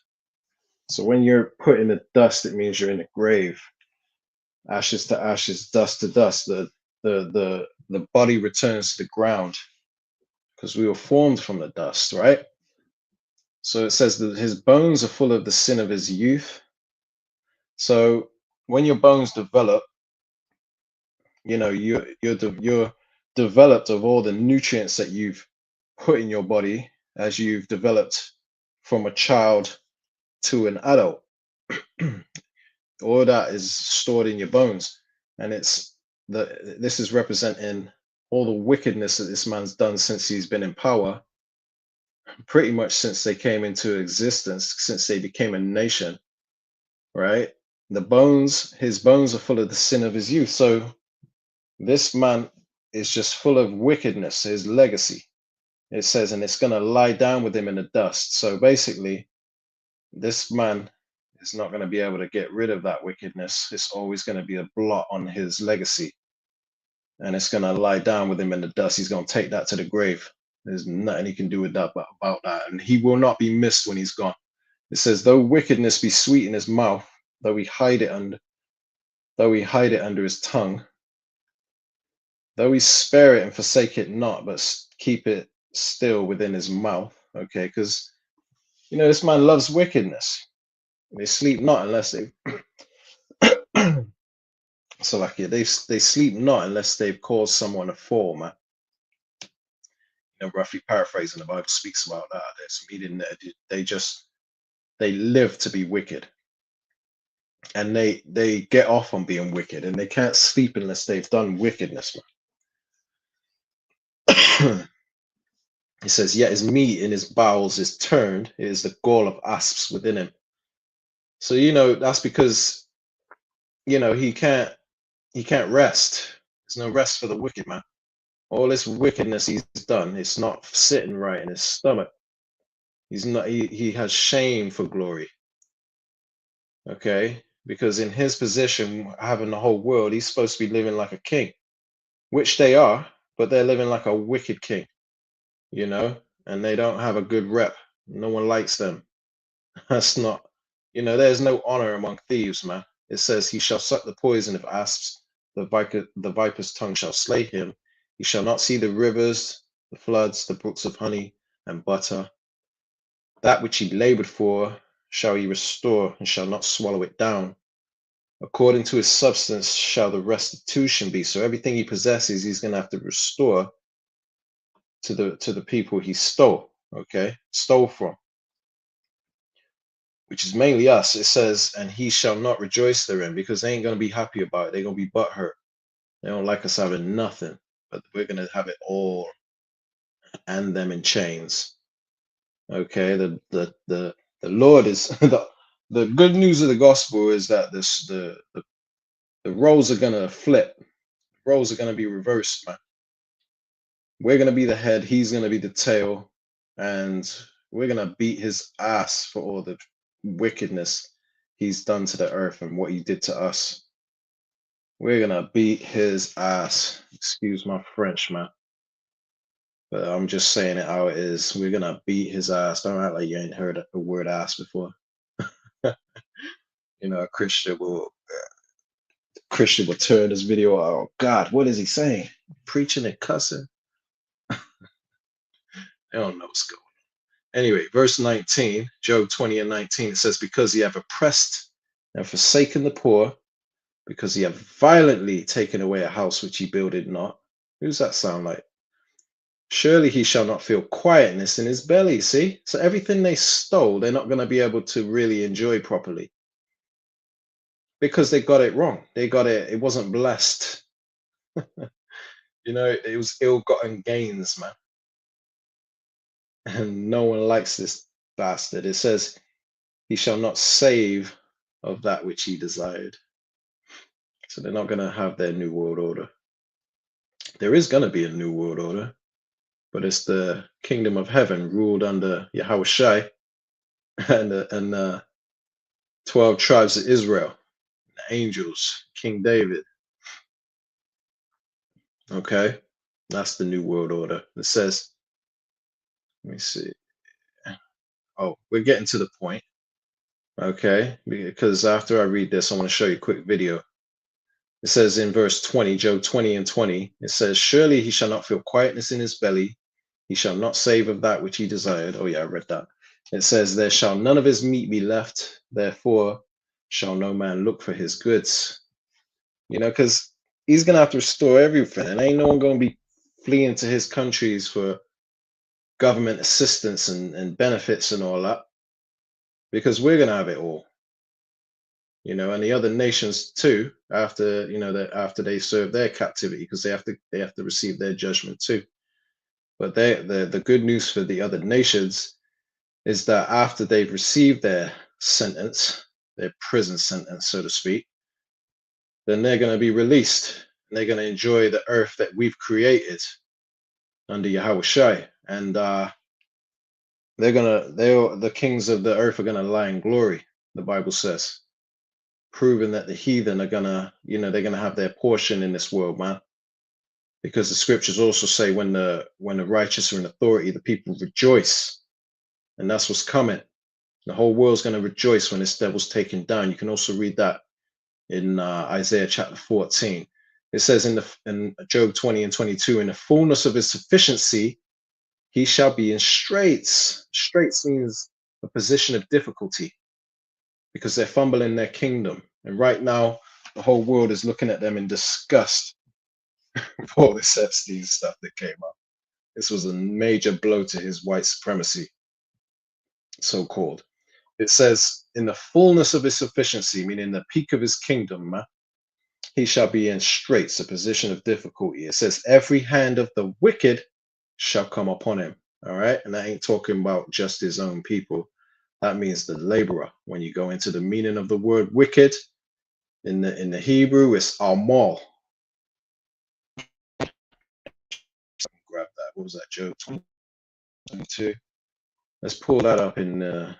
So when you're put in the dust, it means you're in the grave. Ashes to ashes, dust to dust. The body returns to the ground because we were formed from the dust, right? So it says that his bones are full of the sin of his youth. So when your bones develop, you know, you're developed of all the nutrients that you've put in your body as you've developed from a child to an adult. All that is stored in your bones, and this is representing all the wickedness that this man's done since he's been in power, pretty much since they came into existence, since they became a nation, right? His bones are full of the sin of his youth. So this man is just full of wickedness, his legacy. It says, and it's going to lie down with him in the dust. So basically, this man is not going to be able to get rid of that wickedness. It's always going to be a blot on his legacy. And it's going to lie down with him in the dust. He's going to take that to the grave. There's nothing he can do with that about that. And he will not be missed when he's gone. It says, though wickedness be sweet in his mouth, though he hide it under his tongue, though he spare it and forsake it not, but keep it still within his mouth. Okay, because you know this man loves wickedness. They sleep not unless they so like they sleep not unless they've caused someone to fall, man. You know, roughly paraphrasing, the Bible speaks about that. There's meaning that they live to be wicked. And they get off on being wicked, and they can't sleep unless they've done wickedness, man. He says, yet his meat in his bowels is turned, it is the gall of asps within him. So, you know, that's because, you know, he can't rest. There's no rest for the wicked, man. All this wickedness he's done, it's not sitting right in his stomach. He has shame for glory. Okay? Because in his position, having the whole world, he's supposed to be living like a king, which they are, but they're living like a wicked king, you know, and they don't have a good rep. No one likes them. That's not, you know, there's no honor among thieves, man. It says, he shall suck the poison of asps, the viper's tongue shall slay him. He shall not see the rivers, the floods, the brooks of honey and butter. That which he labored for shall he restore, and shall not swallow it down. According to his substance shall the restitution be. So everything he possesses, he's going to have to restore to the people he stole, stole from, which is mainly us. It says, and he shall not rejoice therein, because they ain't going to be happy about it. They're going to be butthurt. They don't like us having nothing, but we're going to have it all, and them in chains. Okay, the Lord is the good news of the gospel is that the roles are going to flip. Roles are going to be reversed, man. We're going to be the head, he's going to be the tail, and we're going to beat his ass for all the wickedness he's done to the earth and what he did to us. We're going to beat his ass. Excuse my French, man. But I'm just saying it how it is. We're going to beat his ass. Don't act like you ain't heard the word ass before. You know, a Christian will Christian will turn this video. Oh God, what is he saying? Preaching and cussing. I don't know what's going on. Anyway, verse 19, Job 20 and 19, it says, because he have oppressed and forsaken the poor, because he have violently taken away a house which he builded not. Who's that sound like? Surely he shall not feel quietness in his belly. See? So everything they stole, they're not going to be able to really enjoy properly. Because they got it wrong. They got it. It wasn't blessed. You know, it was ill-gotten gains, man. And no one likes this bastard. It says, he shall not save of that which he desired. So they're not going to have their new world order. There is going to be a new world order, but it's the kingdom of heaven ruled under Yahushai and 12 tribes of Israel, the angels, King David. Okay, that's the new world order. It says, let me see. Oh, we're getting to the point. Okay, because after I read this, I want to show you a quick video. It says in verse 20, Job 20 and 20, it says, surely he shall not feel quietness in his belly. He shall not save of that which he desired. Oh yeah, I read that. It says, there shall none of his meat be left. Therefore shall no man look for his goods. You know, because he's going to have to restore everything. And ain't no one going to be fleeing to his countries for government assistance and benefits and all that. Because we're going to have it all. You know, and the other nations too, after, you know, after they serve their captivity, because they have to receive their judgment too. But the good news for the other nations is that after they've received their sentence, their prison sentence, so to speak, then they're going to be released and they're going to enjoy the earth that we've created under Yahushai. And the kings of the earth are going to lie in glory, the Bible says, proving that the heathen are going to, you know, they're going to have their portion in this world, man. Because the scriptures also say when the righteous are in authority, the people rejoice. And that's what's coming. The whole world's going to rejoice when this devil's taken down. You can also read that in Isaiah chapter 14. It says in Job 20 and 22, in the fullness of his sufficiency, he shall be in straits. Straits means a position of difficulty because they're fumbling their kingdom. And right now, the whole world is looking at them in disgust for all this Epstein stuff that came up. This was a major blow to his white supremacy, so-called. It says, in the fullness of his sufficiency, meaning the peak of his kingdom, he shall be in straits, a position of difficulty. It says, every hand of the wicked shall come upon him. All right. And that ain't talking about just his own people. That means the laborer. When you go into the meaning of the word wicked, in the Hebrew, it's amal. Grab that. What was that, Job 22? Let's pull that up in the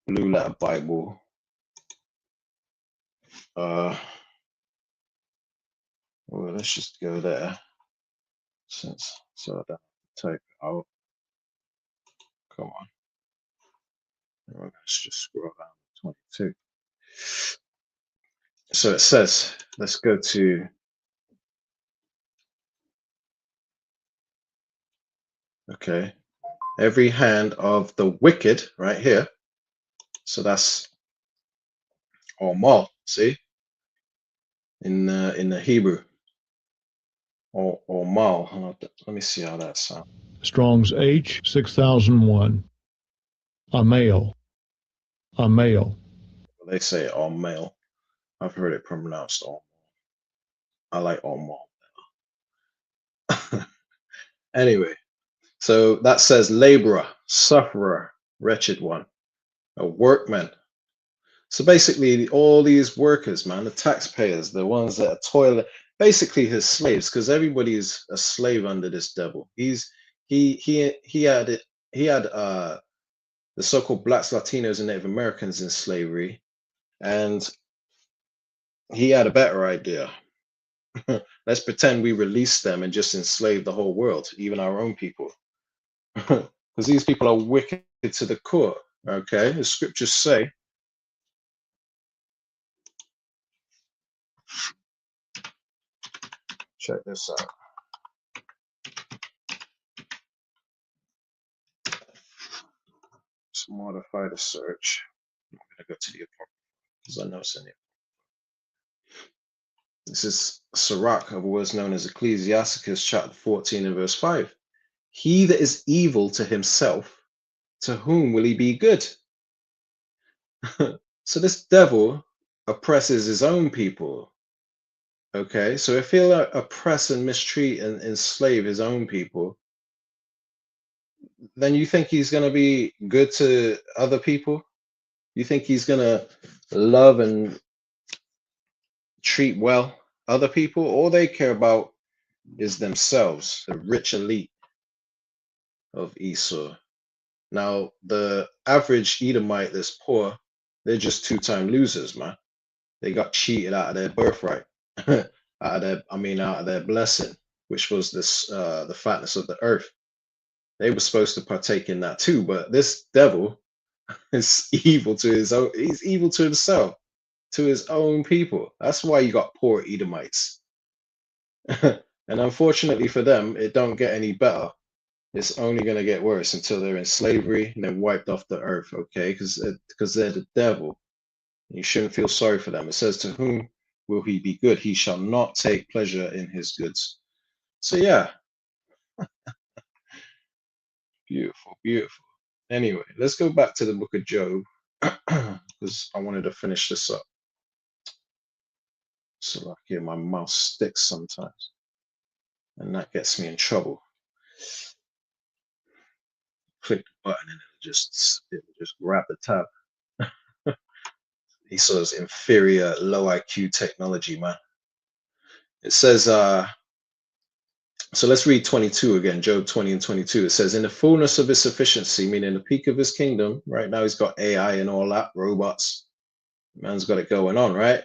Blue Letter Bible. Well, let's just go there. So I don't type it out. Come on. Let's just scroll down to 22. So it says, let's go to, okay, every hand of the wicked right here. So that's Omal, see, in the Hebrew, or Mal. Let me see how that sounds. Strong's H 6001. A male. A male. They say all male. I've heard it pronounced all. I like all male. Anyway, so that says laborer, sufferer, wretched one, a workman. So basically, all these workers, man, the taxpayers, the ones that are toiling, basically his slaves, because everybody's a slave under this devil. He had the so-called blacks, Latinos, and Native Americans in slavery, and he had a better idea. Let's pretend we release them and just enslave the whole world, even our own people, because these people are wicked to the core. Okay, the scriptures say, Check this out. Let's modify the search. I'm gonna go to the Apocrypha because I know it's in it. This is Sirach, otherwise known as Ecclesiasticus, chapter 14 and verse 5. He that is evil to himself, to whom will he be good? So this devil oppresses his own people. Okay, so if he'll oppress and mistreat and enslave his own people, then you think he's going to be good to other people? You think he's going to love and treat well other people? All they care about is themselves, the rich elite of Esau. Now, the average Edomite that's poor, they're just two-time losers, man. They got cheated out of their birthright, out of their blessing, which was this the fatness of the earth. They were supposed to partake in that too, but this devil is evil to his own. He's evil to himself, to his own people. That's why you got poor Edomites. And unfortunately for them, it don't get any better. It's only going to get worse until they're in slavery and then wiped off the earth, okay? Because they're the devil. You shouldn't feel sorry for them. It says, to whom will he be good? He shall not take pleasure in his goods. So yeah, beautiful, beautiful. Anyway, let's go back to the book of Job because I wanted to finish this up. So like here, my mouse sticks sometimes, and that gets me in trouble. Click the button and it'll just grab the tab. Esau's inferior, low IQ technology, man. It says, so let's read 22 again, Job 20 and 22. It says, in the fullness of his sufficiency, meaning the peak of his kingdom, right now he's got AI and all that, robots. Man's got it going on, right?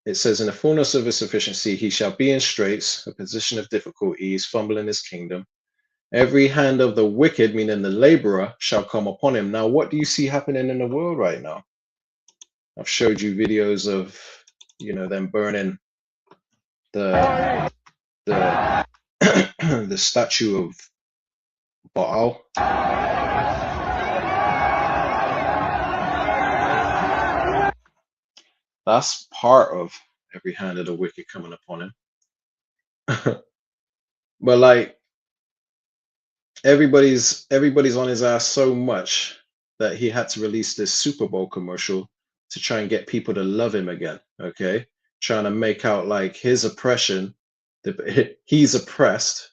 It says, in the fullness of his sufficiency, he shall be in straits, a position of difficulty, he's fumbling his kingdom. Every hand of the wicked, meaning the laborer, shall come upon him. Now, what do you see happening in the world right now? I've showed you videos of, them burning the the statue of Baal. That's part of every hand of the wicked coming upon him. But like everybody's on his ass so much that he had to release this Super Bowl commercial to try and get people to love him again. Okay, trying to make out like his oppression, he's oppressed,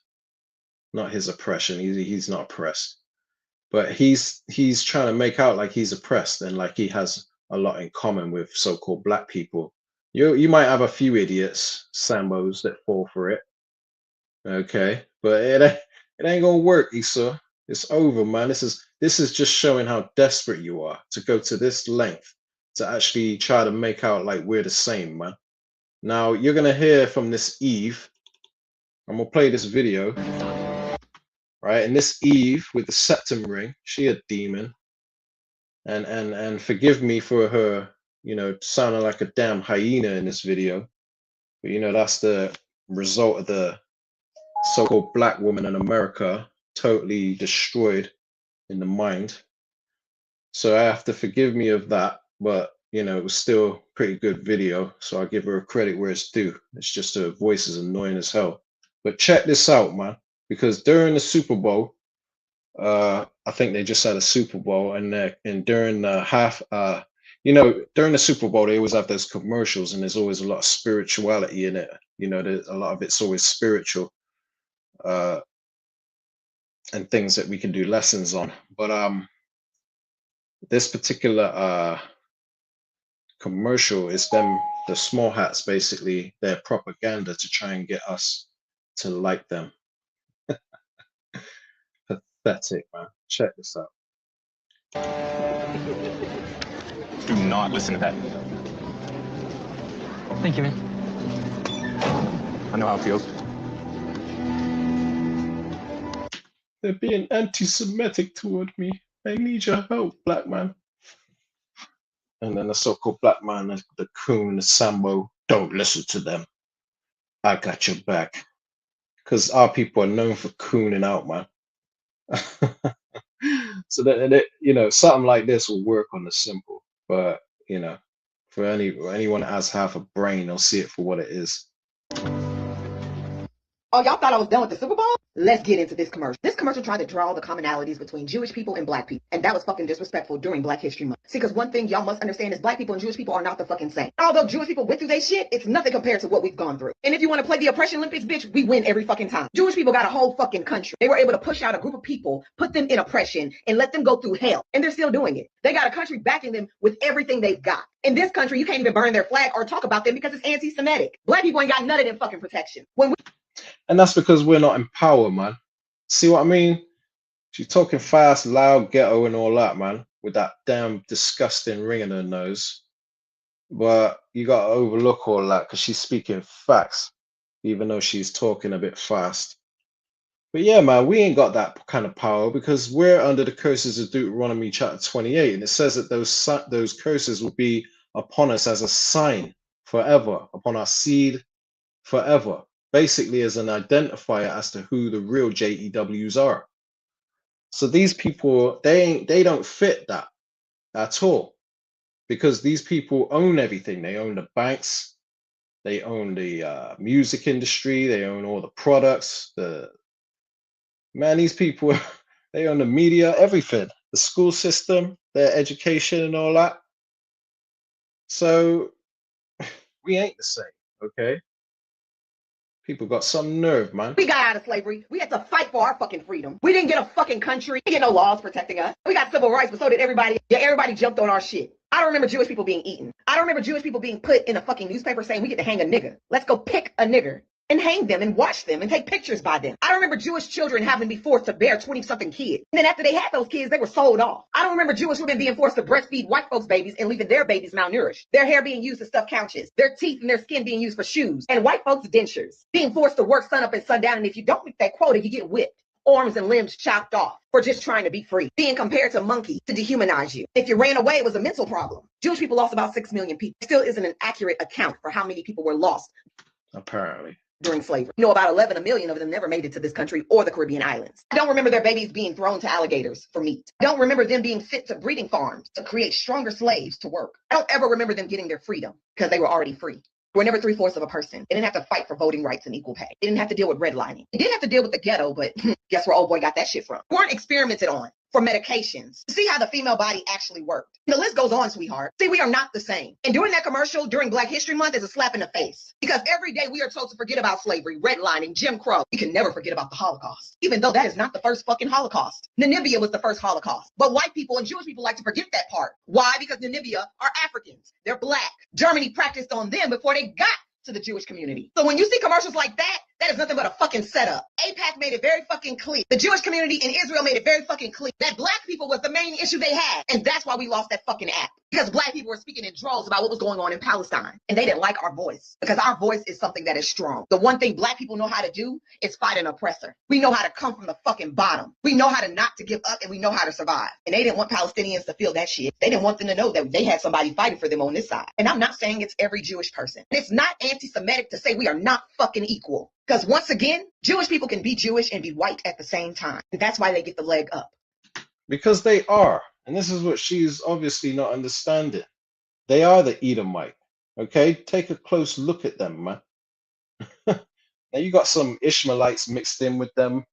not his oppression. He's not oppressed, but he's trying to make out like he's oppressed and like he has a lot in common with so-called black people. You might have a few idiots, Sambos, that fall for it. Okay, but it ain't gonna work, Esau. It's over, man. This is just showing how desperate you are to go to this length to actually try to make out like we're the same, man. Now you're gonna hear from this Eve. I'm gonna play this video, right? And this Eve with the septum ring, she a demon. And forgive me for her, sounding like a damn hyena in this video. But that's the result of the so-called black woman in America totally destroyed in the mind. So I have to forgive me of that, but it was still a pretty good video, so I give her a credit where it's due. It's just her voice is annoying as hell. But check this out, man, because during the Super Bowl, I think they just had a Super Bowl, and during the during the Super Bowl, they always have those commercials, and there's always a lot of spirituality in it. A lot of it's always spiritual. And things that we can do lessons on. But this particular commercial is the small hats, basically their propaganda to try and get us to like them. Pathetic, man. Check this out. Do not listen to that. Thank you, man. I know how it feels. They're being anti-Semitic toward me. I need your help, black man. And then the so-called black man, the coon, the Sambo, don't listen to them. I got your back. Because our people are known for cooning out, man. So that you know, something like this will work on the simple. But you know, for anyone that has half a brain, they'll see it for what it is. Oh, y'all thought I was done with the Super Bowl? Let's get into this commercial. This commercial tried to draw the commonalities between Jewish people and black people. And that was fucking disrespectful during Black History Month. See, because one thing y'all must understand is black people and Jewish people are not the fucking same. Although Jewish people went through their shit, it's nothing compared to what we've gone through. And if you want to play the oppression Olympics, bitch, we win every fucking time. Jewish people got a whole fucking country. They were able to push out a group of people, put them in oppression, and let them go through hell. And they're still doing it. They got a country backing them with everything they've got. In this country, you can't even burn their flag or talk about them because it's anti-Semitic. Black people ain't got none of them fucking protection. And that's because we're not in power, man. See what I mean? She's talking fast, loud, ghetto, and all that, man, with that damn disgusting ring in her nose. But you gotta overlook all that because she's speaking facts, even though she's talking a bit fast. But yeah, man, we ain't got that kind of power because we're under the curses of Deuteronomy chapter 28, and it says that those curses will be upon us as a sign forever, upon our seed forever. Basically as an identifier as to who the real JEWs are. So these people, they don't fit that at all, because these people own everything. They own the banks, they own the music industry, they own all the products. These people, they own the media, everything, the school system, their education and all that. So we ain't the same, okay? People got some nerve, man. We got out of slavery. We had to fight for our fucking freedom. We didn't get a fucking country. We didn't get no laws protecting us. We got civil rights, but so did everybody. Yeah, everybody jumped on our shit. I don't remember Jewish people being eaten. I don't remember Jewish people being put in a fucking newspaper saying we get to hang a nigger. Let's go pick a nigger and hang them and watch them and take pictures by them. I don't remember Jewish children having to be forced to bear 20-something kids. And then after they had those kids, they were sold off. I don't remember Jewish women being forced to breastfeed white folks' babies and leaving their babies malnourished. Their hair being used to stuff couches. Their teeth and their skin being used for shoes. And white folks' dentures. Being forced to work sun up and sun down. And if you don't meet that quota, you get whipped. Arms and limbs chopped off for just trying to be free. Being compared to monkeys to dehumanize you. If you ran away, it was a mental problem. Jewish people lost about 6 million people. It still isn't an accurate account for how many people were lost. Apparently. During slavery. You know, about 11 million of them never made it to this country or the Caribbean islands. I don't remember their babies being thrown to alligators for meat. I don't remember them being sent to breeding farms to create stronger slaves to work. I don't ever remember them getting their freedom because they were already free. They were never 3/4 of a person. They didn't have to fight for voting rights and equal pay. They didn't have to deal with redlining. They didn't have to deal with the ghetto, but guess where old boy got that shit from? They weren't experimented on for medications. See how the female body actually worked. The list goes on, sweetheart. See, we are not the same. And doing that commercial during Black History Month is a slap in the face. Because every day we are told to forget about slavery, redlining, Jim Crow. We can never forget about the Holocaust. Even though that is not the first fucking Holocaust. Namibia was the first Holocaust. But white people and Jewish people like to forget that part. Why? Because Namibia are Africans. They're black. Germany practiced on them before they got to the Jewish community. So when you see commercials like that, that is nothing but a fucking setup. AIPAC made it very fucking clear. The Jewish community in Israel made it very fucking clear that black people was the main issue they had. And that's why we lost that fucking app. Because black people were speaking in droves about what was going on in Palestine. And they didn't like our voice. Because our voice is something that is strong. The one thing black people know how to do is fight an oppressor. We know how to come from the fucking bottom. We know how to not to give up, and we know how to survive. And they didn't want Palestinians to feel that shit. They didn't want them to know that they had somebody fighting for them on this side. And I'm not saying it's every Jewish person. And it's not anti-Semitic to say we are not fucking equal. Because once again, Jewish people can be Jewish and be white at the same time. And that's why they get the leg up. Because they are. And this is what she's obviously not understanding. They are the Edomite. Okay? Take a close look at them, man. Now you got some Ishmaelites mixed in with them,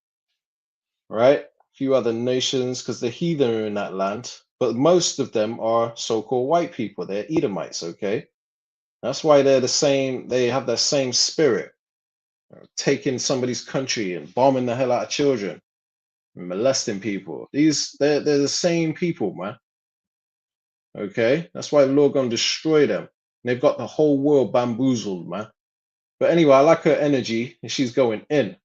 right? A few other nations, because the heathen are in that land. But most of them are so-called white people. They're Edomites, okay? That's why they're the same. They have that same spirit. Taking somebody's country and bombing the hell out of children, and molesting people. They're the same people, man. Okay, that's why the Lord gonna destroy them. And they've got the whole world bamboozled, man. But anyway, I like her energy, and she's going in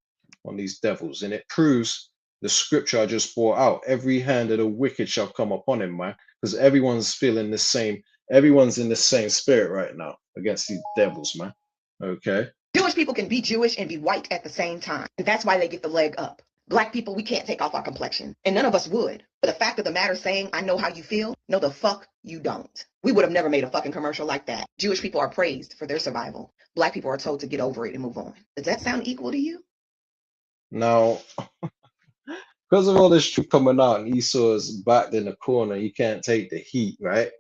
on these devils, and it proves the scripture I just brought out. Every hand of the wicked shall come upon him, man, because everyone's feeling the same. Everyone's in the same spirit right now against these devils, man. Okay. Jewish people can be Jewish and be white at the same time. And that's why they get the leg up. Black people, we can't take off our complexion, and none of us would. But the fact of the matter saying, I know how you feel, no the fuck you don't. We would have never made a fucking commercial like that. Jewish people are praised for their survival. Black people are told to get over it and move on. Does that sound equal to you? Now, because of all this truth coming out and Esau's backed in the corner, he can't take the heat, right?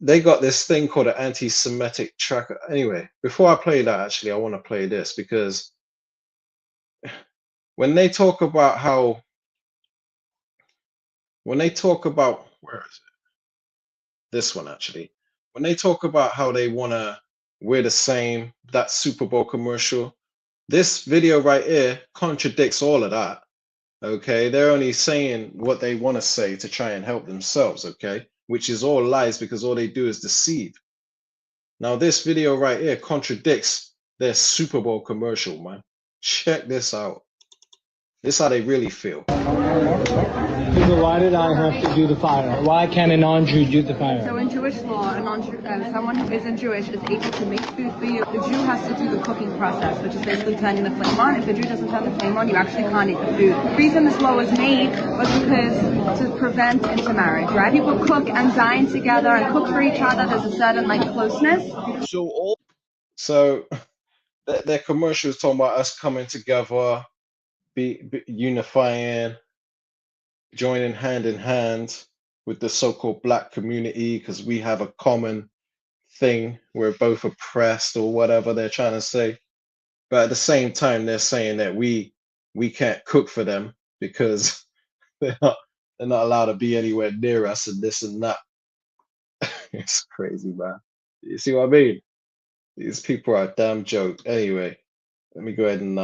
They got this thing called an anti-Semitic tracker. Anyway, before I play that, actually, I want to play this because when they talk about how, where is it? This one, actually. When they talk about how they want to wear the same, that Super Bowl commercial, this video right here contradicts all of that. Okay, they're only saying what they want to say to try and help themselves, okay, which is all lies because all they do is deceive. Now, this video right here contradicts their Super Bowl commercial, man. Check this out. This is how they really feel. Why did I have to do the fire? Why can't a non-Jew do the fire? So in Jewish law, someone who isn't Jewish is able to make food for you. The Jew has to do the cooking process, which is basically turning the flame on. If the Jew doesn't turn the flame on, you actually can't eat the food. The reason this law was made was because to prevent intermarriage, right? People cook and dine together and cook for each other. There's a certain closeness. So their commercial is talking about us coming together, be unifying, joining hand in hand with the so-called Black community because we have a common thing. We're both oppressed or whatever they're trying to say. But at the same time, they're saying that we can't cook for them because they're not allowed to be anywhere near us and this and that. It's crazy, man. You see what I mean? These people are a damn joke. Anyway, let me go ahead and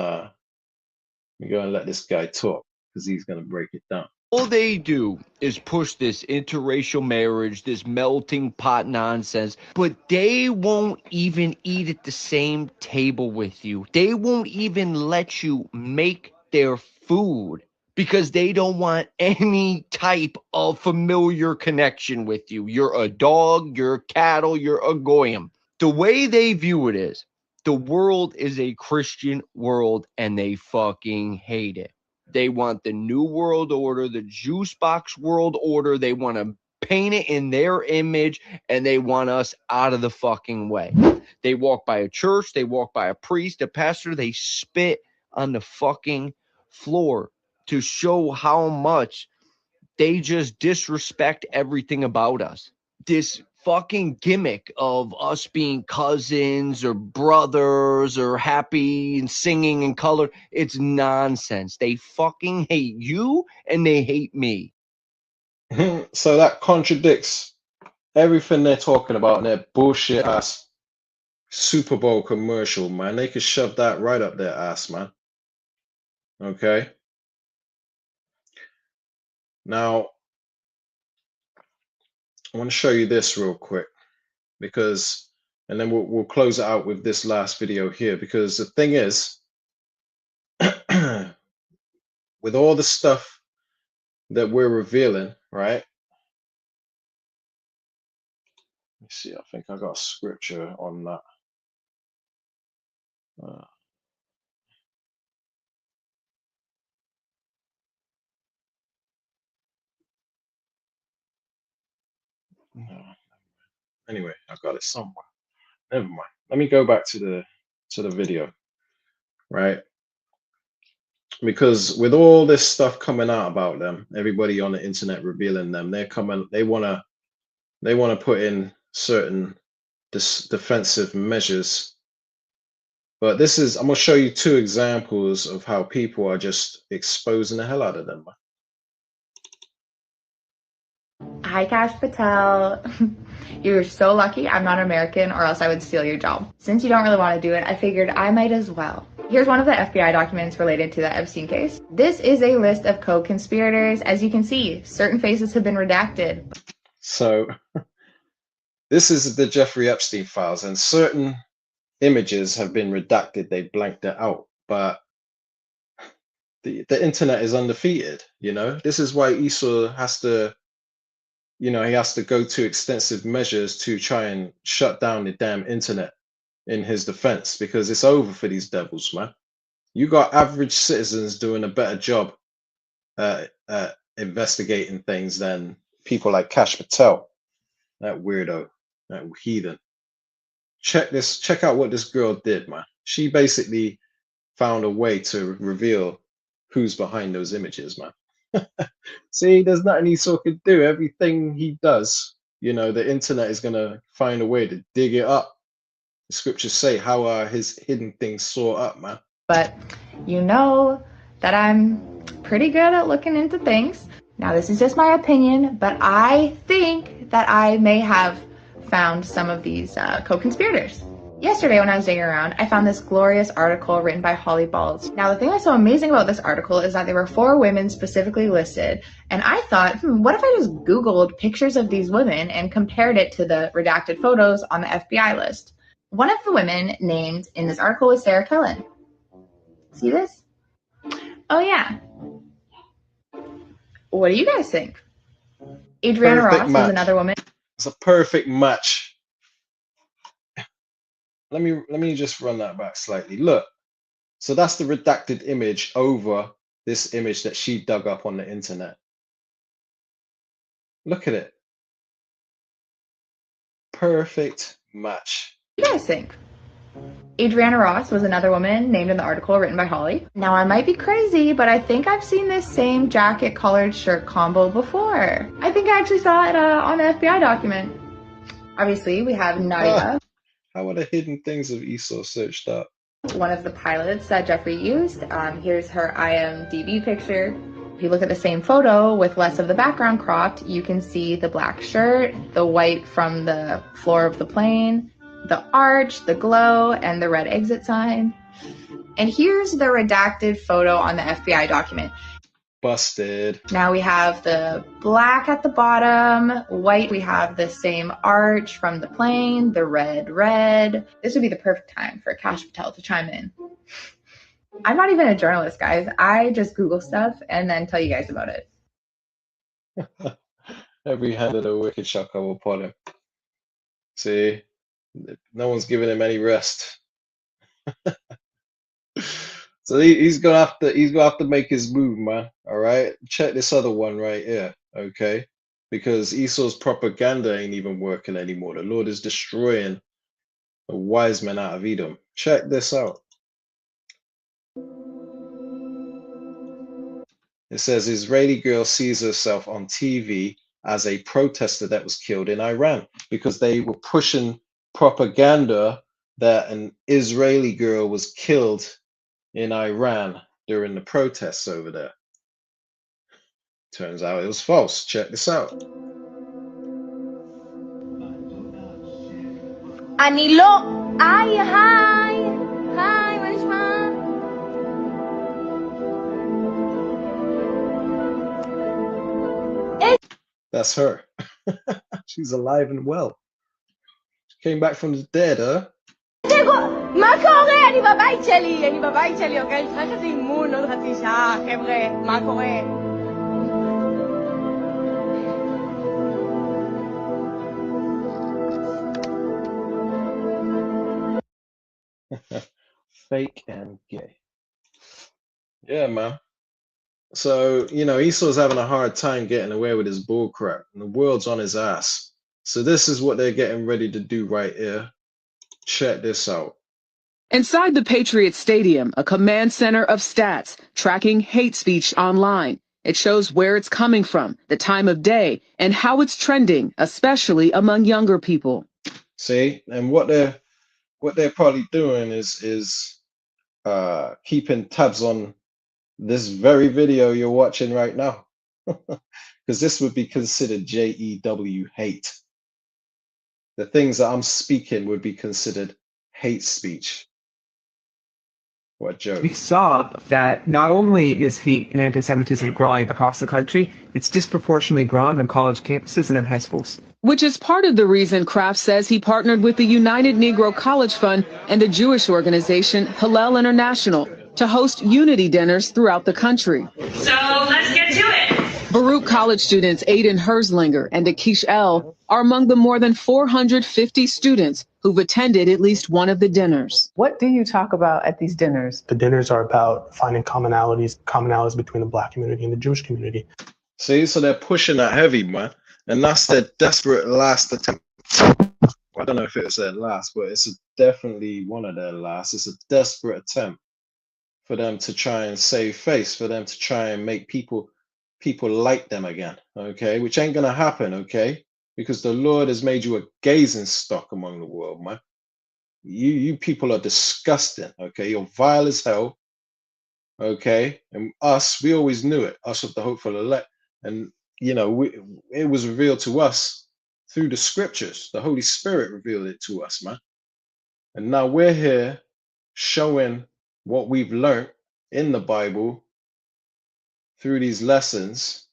let this guy talk because he's gonna break it down. All they do is push this interracial marriage, this melting pot nonsense, but they won't even eat at the same table with you. They won't even let you make their food because they don't want any type of familiar connection with you. You're a dog, you're cattle, you're a goyim. The way they view it is, the world is a Christian world and they fucking hate it. They want the New World Order, the juice box world order. They want to paint it in their image and they want us out of the fucking way. They walk by a church, they walk by a priest, a pastor, they spit on the fucking floor to show how much they just disrespect everything about us. This fucking gimmick of us being cousins or brothers or happy and singing in color, it's nonsense. They fucking hate you and they hate me. So that contradicts everything they're talking about in their bullshit ass Super Bowl commercial, man. They could shove that right up their ass, man. Okay. Now, I want to show you this real quick because, and then we'll close it out with this last video here because the thing is, with all the stuff that we're revealing, right? Let me see, I think I got a scripture on that. No. Anyway, I got it somewhere. Never mind. Let me go back to the video, right? Because with all this stuff coming out about them, everybody on the internet revealing them, they want to put in certain defensive measures. But I'm going to show you two examples of how people are just exposing the hell out of them. Hi, Cash Patel. You're so lucky I'm not American or else I would steal your job. Since you don't really want to do it, I figured I might as well. Here's one of the FBI documents related to the Epstein case. This is a list of co-conspirators. As you can see, certain faces have been redacted. So this is the Jeffrey Epstein files and certain images have been redacted. They blanked it out, but the internet is undefeated. You know, this is why Esau has to, he has to go to extensive measures to try and shut down the damn internet in his defense, because it's over for these devils, man. You got average citizens doing a better job at investigating things than people like Kash Patel, that weirdo, that heathen. Check out what this girl did, man. She basically found a way to reveal who's behind those images, man. See, there's nothing Esau could do. Everything he does, you know, the internet is gonna find a way to dig it up. The scriptures say, how are his hidden things sought up, man? But you know that I'm pretty good at looking into things. Now, this is just my opinion, but I think that I may have found some of these co-conspirators. Yesterday, when I was digging around, I found this glorious article written by Holly Balls. Now, the thing that's so amazing about this article is that there were 4 women specifically listed, and I thought, what if I just Googled pictures of these women and compared it to the redacted photos on the FBI list? One of the women named in this article was Sarah Kellen. See this? Oh, yeah. What do you guys think? Adriana Ross was another woman. It's a perfect match. Let me just run that back slightly. Look, so that's the redacted image over this image that she dug up on the internet. Look at it. Perfect match. What do you guys think? Adriana Ross was another woman named in the article written by Holly. Now, I might be crazy, but I think I've seen this same jacket collared shirt combo before. I think I actually saw it on an FBI document. Obviously, we have Nadia. How are the hidden things of Esau searched up? One of the pilots that Jeffrey used. Here's her IMDb picture. If you look at the same photo with less of the background cropped, you can see the black shirt, the white from the floor of the plane, the arch, the glow, and the red exit sign. And here's the redacted photo on the FBI document. Busted. Now we have the black at the bottom, white, we have the same arch from the plane, the red. This would be the perfect time for Kash Patel to chime in. I'm not even a journalist, guys. I just Google stuff and then tell you guys about it. Every hand of the wicked shall come upon him. See, no one's giving him any rest. So he's gonna have to make his move, man. All right, check this other one right here, okay? Because Esau's propaganda ain't even working anymore. The Lord is destroying the wise men out of Edom. Check this out. It says Israeli girl sees herself on TV as a protester that was killed in Iran, because they were pushing propaganda that an Israeli girl was killed in Iran during the protests over there. Turns out it was false. Check this out. Anilo, hi, מה נשמע? That's her. She's alive and well. She came back from the dead, huh? מה קורה? אני בבית שלי, אוקיי? צריך איזה אימון עוד חצי שעה, חבר'ה, מה קורה? Fake and gay. Yeah, man. So, you know, Esau's having a hard time getting away with his bull crap, and the world's on his ass. So this is what they're getting ready to do right here. Check this out. Inside the Patriot Stadium, a command center of stats tracking hate speech online. It shows where it's coming from, the time of day, and how it's trending, especially among younger people. See, and what they're probably doing is keeping tabs on this very video you're watching right now, because this would be considered JEW hate. The things that I'm speaking would be considered hate speech. What a joke. We saw that not only is hate and anti-Semitism growing across the country, it's disproportionately grown on college campuses and in high schools. Which is part of the reason Kraft says he partnered with the United Negro College Fund and the Jewish organization Hillel International to host unity dinners throughout the country. So let's get to it. Baruch College students Aiden Herzlinger and Akish L. are among the more than 450 students who've attended at least one of the dinners. What do you talk about at these dinners? The dinners are about finding commonalities between the Black community and the Jewish community. See, so they're pushing that heavy, man. And that's their desperate last attempt. I don't know if it was their last, but it's definitely one of their last. It's a desperate attempt for them to try and save face, for them to try and make people like them again, okay? Which ain't gonna happen, okay? Because the Lord has made you a gazing stock among the world, man. You people are disgusting, okay? You're vile as hell, okay? And us, we always knew it, us of the hopeful elect. And, you know, it was revealed to us through the scriptures. The Holy Spirit revealed it to us, man. And now we're here showing what we've learned in the Bible through these lessons,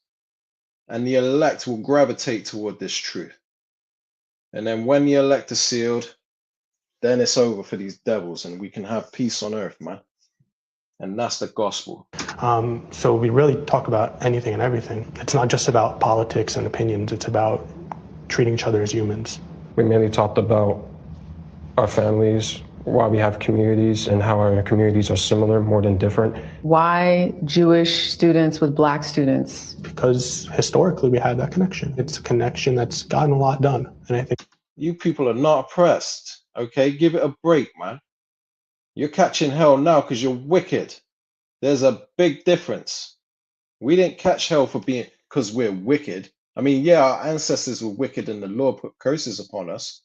and the elect will gravitate toward this truth. And then when the elect are sealed, then it's over for these devils and we can have peace on earth, man. And that's the gospel. So we really talk about anything and everything. It's not just about politics and opinions. It's about treating each other as humans. We mainly talked about our families, why we have communities, and how our communities are similar more than different. Why Jewish students with Black students? Because historically we had that connection. It's a connection that's gotten a lot done. And I think you people are not oppressed, okay? Give it a break, man. You're catching hell now because you're wicked. There's a big difference. We didn't catch hell for being because we're wicked. I mean, yeah, our ancestors were wicked and the Lord put curses upon us,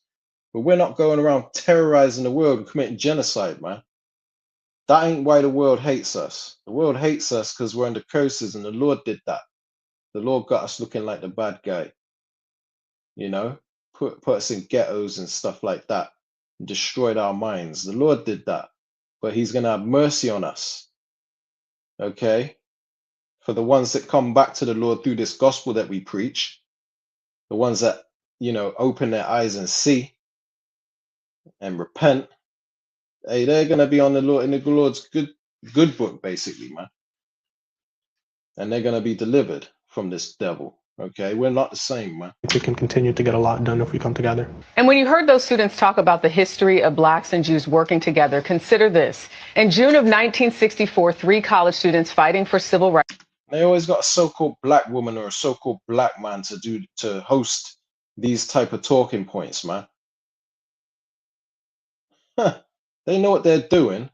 but we're not going around terrorizing the world and committing genocide, man. That ain't why the world hates us. The world hates us because we're under curses, and the Lord did that. The Lord got us looking like the bad guy. You know, put us in ghettos and stuff like that, and destroyed our minds. The Lord did that, but he's going to have mercy on us. Okay? For the ones that come back to the Lord through this gospel that we preach, the ones that, you know, open their eyes and see and repent, hey, they're going to be on the Lord in the Lord's good book, basically, man. And they're going to be delivered from this devil. Okay, we're not the same, man. we can continue to get a lot done if we come together. And when you heard those students talk about the history of Blacks and Jews working together, consider this. In June of 1964, 3 college students fighting for civil rights. They always got a so-called black woman or a so-called black man to host these type of talking points, man. They know what they're doing.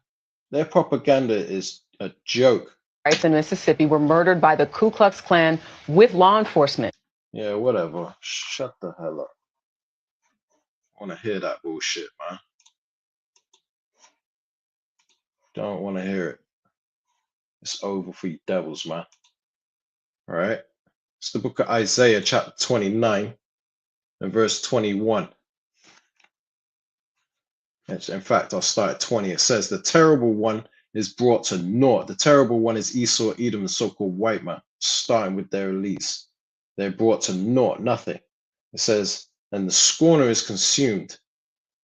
Their propaganda is a joke. In Mississippi were murdered by the Ku Klux Klan with law enforcement. Yeah, whatever. Shut the hell up. I want to hear that bullshit, man. Don't want to hear it. It's over for you devils, man. All right. It's the book of Isaiah, chapter 29 and verse 21. In fact, I'll start at 20. It says, the terrible one is brought to naught. The terrible one is Esau, Edom, the so-called white man, starting with their release. They're brought to naught, nothing. It says, and the scorner is consumed,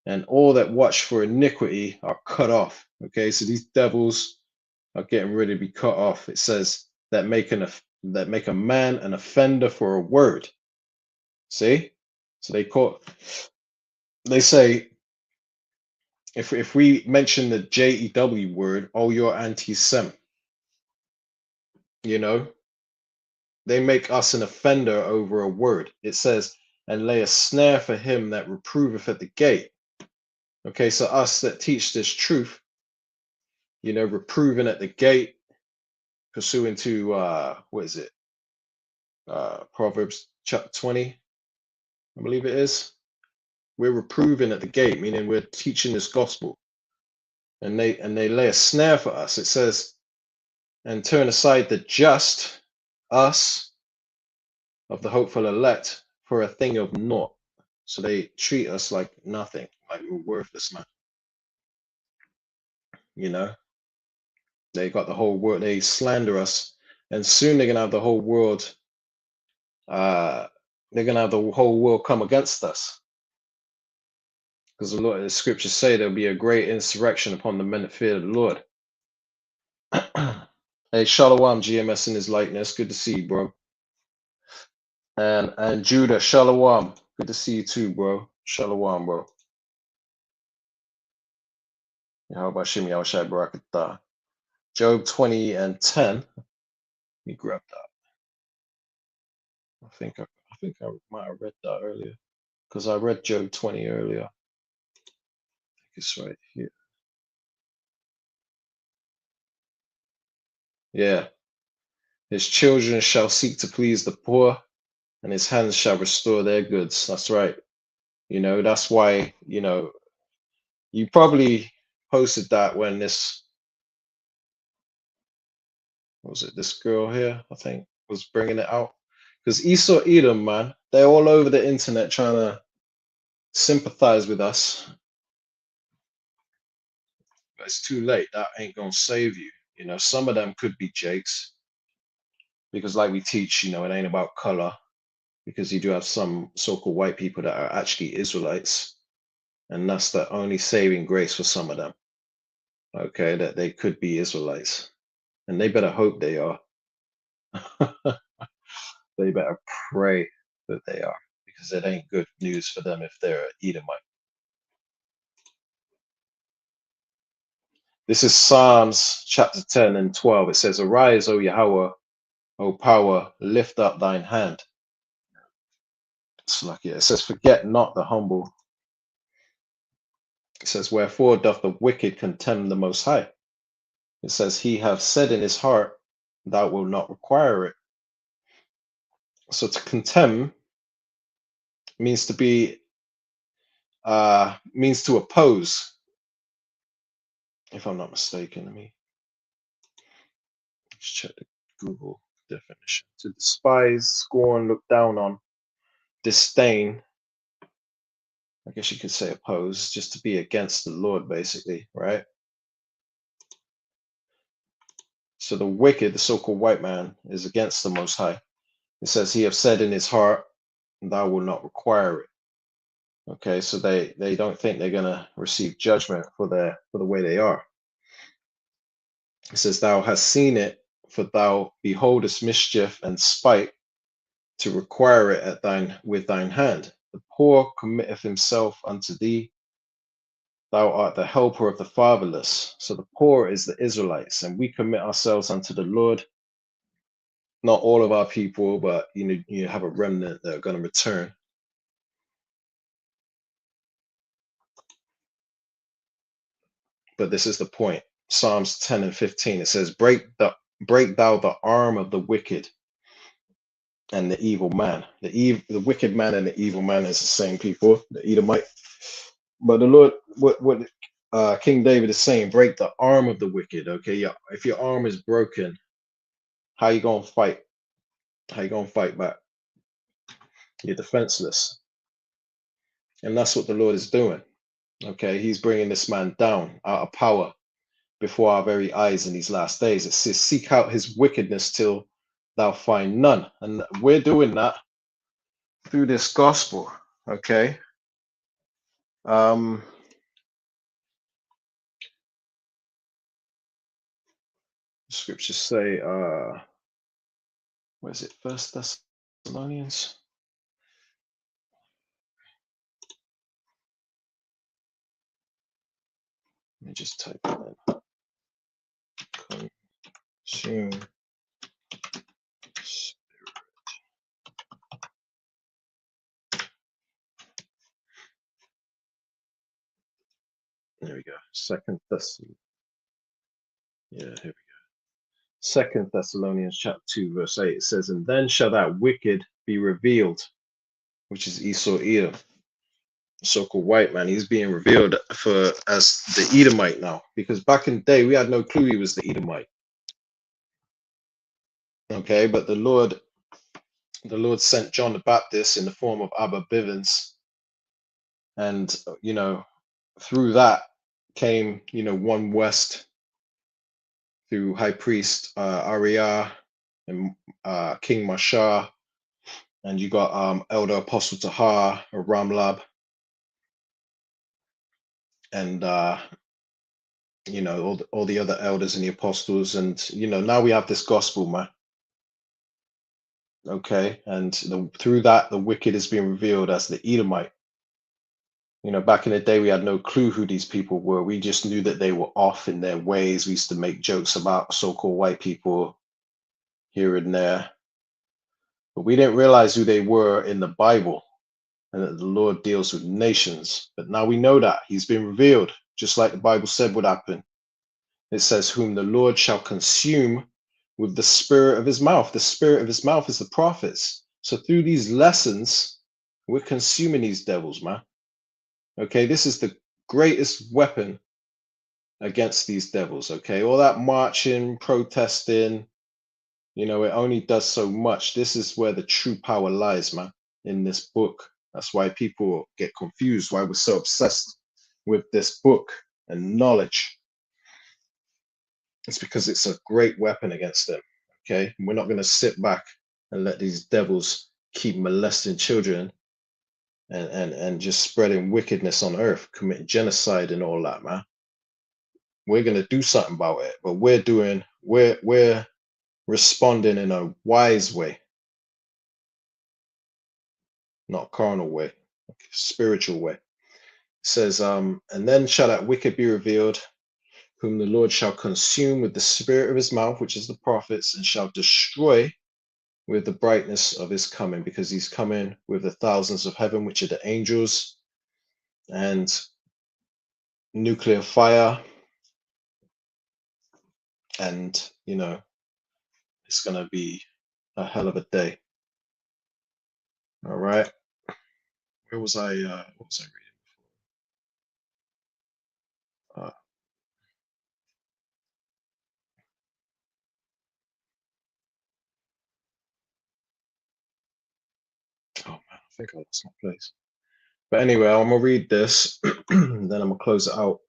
and all that watch for iniquity are cut off. Okay, so these devils are getting ready to be cut off. It says that make a man an offender for a word. See? So they say, if we mention the JEW word, oh, you're anti-Sem. You know, they make us an offender over a word. It says, and lay a snare for him that reproveth at the gate. Okay, so us that teach this truth, you know, reproving at the gate, pursuing to, what is it? Proverbs chapter 20, I believe it is. We're reproving at the gate, meaning we're teaching this gospel. And they lay a snare for us. It says, and turn aside the just, us, of the hopeful elect, for a thing of naught. So they treat us like nothing, like we're worthless, man. You know, they got the whole world, they slander us, and soon they're gonna have the whole world, they're gonna have the whole world come against us. Because the Lord, the scriptures say there'll be a great insurrection upon the men that fear the Lord. Hey, Shalom, GMS in his likeness. Good to see you, bro. And Judah, Shalom. Good to see you too, bro. Shalom, bro. How about Shimmy Al-Shai Barakatah? Job 20 and 10. Let me grab that. I think I might have read that earlier. Because I read Job 20 earlier. I think it's right here. Yeah. His children shall seek to please the poor, and his hands shall restore their goods. That's right. You know, that's why, you know, you probably posted that when this, what was it, this girl here, I think, was bringing it out. Because Esau, Edom, man, they're all over the internet trying to sympathize with us. But it's too late. That ain't going to save you. You know, some of them could be Jakes. Because like we teach, you know, it ain't about color. Because you do have some so-called white people that are actually Israelites. And that's the only saving grace for some of them. Okay, that they could be Israelites. And they better hope they are. They better pray that they are. Because it ain't good news for them if they're Edomite. This is Psalms chapter 10 and 12. It says, Arise, O Yahweh, O power, lift up thine hand. It's like, yeah, it says, Forget not the humble. It says, Wherefore doth the wicked contemn the Most High? It says, He hath said in his heart, Thou wilt not require it. So to contemn means to be, means to oppose, if I'm not mistaken. Let me just check the Google definition. To despise, scorn, look down on, disdain. I guess you could say oppose, just to be against the Lord, basically, right? So the wicked, the so-called white man, is against the Most High. It says, He hath said in his heart, Thou wilt not require it. Okay, so they don't think they're gonna receive judgment for the way they are. It says, Thou hast seen it, for thou beholdest mischief and spite, to require it with thine hand. The poor committeth himself unto thee. Thou art the helper of the fatherless. So the poor is the Israelites, and we commit ourselves unto the Lord. Not all of our people, but you know, you have a remnant that are going to return. But this is the point. Psalms 10 and 15. It says, Break thou the arm of the wicked and the evil man. The wicked man and the evil man is the same people, the Edomite. But the Lord, what King David is saying, break the arm of the wicked. Okay, yeah. If your arm is broken, how you gonna fight? How you gonna fight back? You're defenseless, and that's what the Lord is doing. Okay, He's bringing this man down out of power before our very eyes in these last days. It says, "Seek out his wickedness till thou find none," and we're doing that through this gospel. Okay. Scriptures say, where is it? First Thessalonians. Let me just type it in. Consume spirit. There we go. Second Thessalonians. Yeah, here we go. Second Thessalonians chapter 2, verse 8. It says, And then shall that wicked be revealed, which is Esau Edom, so-called white man. He's being revealed as the Edomite now, because back in the day we had no clue he was the Edomite. Okay, but the Lord sent John the Baptist in the form of Abba Bivens, and you know, through that came, you know, one west through High Priest Ariah and King Mashah, and you got Elder Apostle Tahar or Ramlab, and you know, all the other elders and the apostles, and you know, now we have this gospel, man. Okay, and through that, the wicked is being revealed as the Edomite. You know, back in the day, we had no clue who these people were. We just knew that they were off in their ways. We used to make jokes about so-called white people here and there, but we didn't realize who they were in the Bible, and that the Lord deals with nations. But now we know that he's been revealed, just like the Bible said would happen. It says, whom the Lord shall consume with the spirit of his mouth. The spirit of his mouth is the prophets. So through these lessons, we're consuming these devils, man. Okay, this is the greatest weapon against these devils. Okay, all that marching, protesting, you know, it only does so much. This is where the true power lies, man, in this book. That's why people get confused, why we're so obsessed with this book and knowledge. It's because it's a great weapon against them. Okay, we're not going to sit back and let these devils keep molesting children and just spreading wickedness on earth, committing genocide and all that, man. We're going to do something about it, but we're responding in a wise way, not carnal way, spiritual way. It says, and then shall that wicked be revealed, whom the Lord shall consume with the spirit of his mouth, which is the prophets, and shall destroy with the brightness of his coming, because he's coming with the thousands of heaven, which are the angels, and nuclear fire. And, you know, it's going to be a hell of a day. All right. Where was I? What was I reading? Oh man, I think I lost my place. But anyway, I'm gonna read this, then I'm gonna close it out,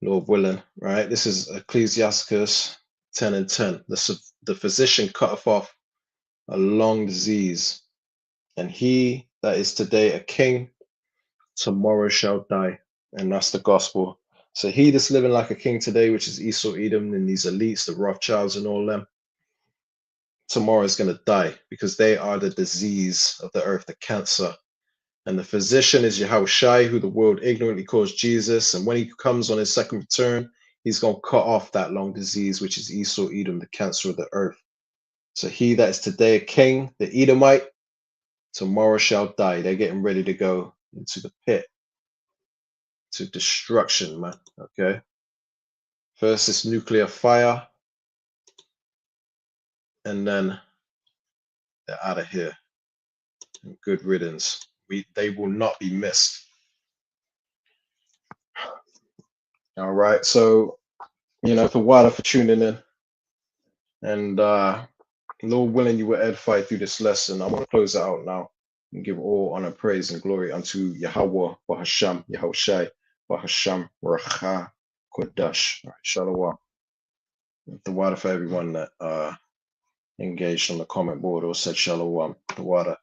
Lord willing. Right? This is Ecclesiasticus 10:10. The physician cutteth off a long disease, and he that is today a king, tomorrow shall die. And that's the gospel. So he that's living like a king today, which is Esau, Edom, and these elites, the Rothschilds and all them, tomorrow is going to die, because they are the disease of the earth, the cancer. And the physician is Yahushai, who the world ignorantly calls Jesus. And when he comes on his second return, he's going to cut off that long disease, which is Esau, Edom, the cancer of the earth. So he that is today a king, the Edomite, tomorrow shall die. They're getting ready to go into the pit, to destruction, man. Okay. First is nuclear fire, and then they're out of here. And good riddance. They will not be missed. All right. So, you know, for Wada for tuning in. And Lord willing, you will edify through this lesson. I want to close it out now and give all honor, praise, and glory unto Yahweh, Bahasham, Yahushai, Bahasham, Racha, Kodash. All right, Shalom. The water for everyone that engaged on the comment board or said Shalom. The water.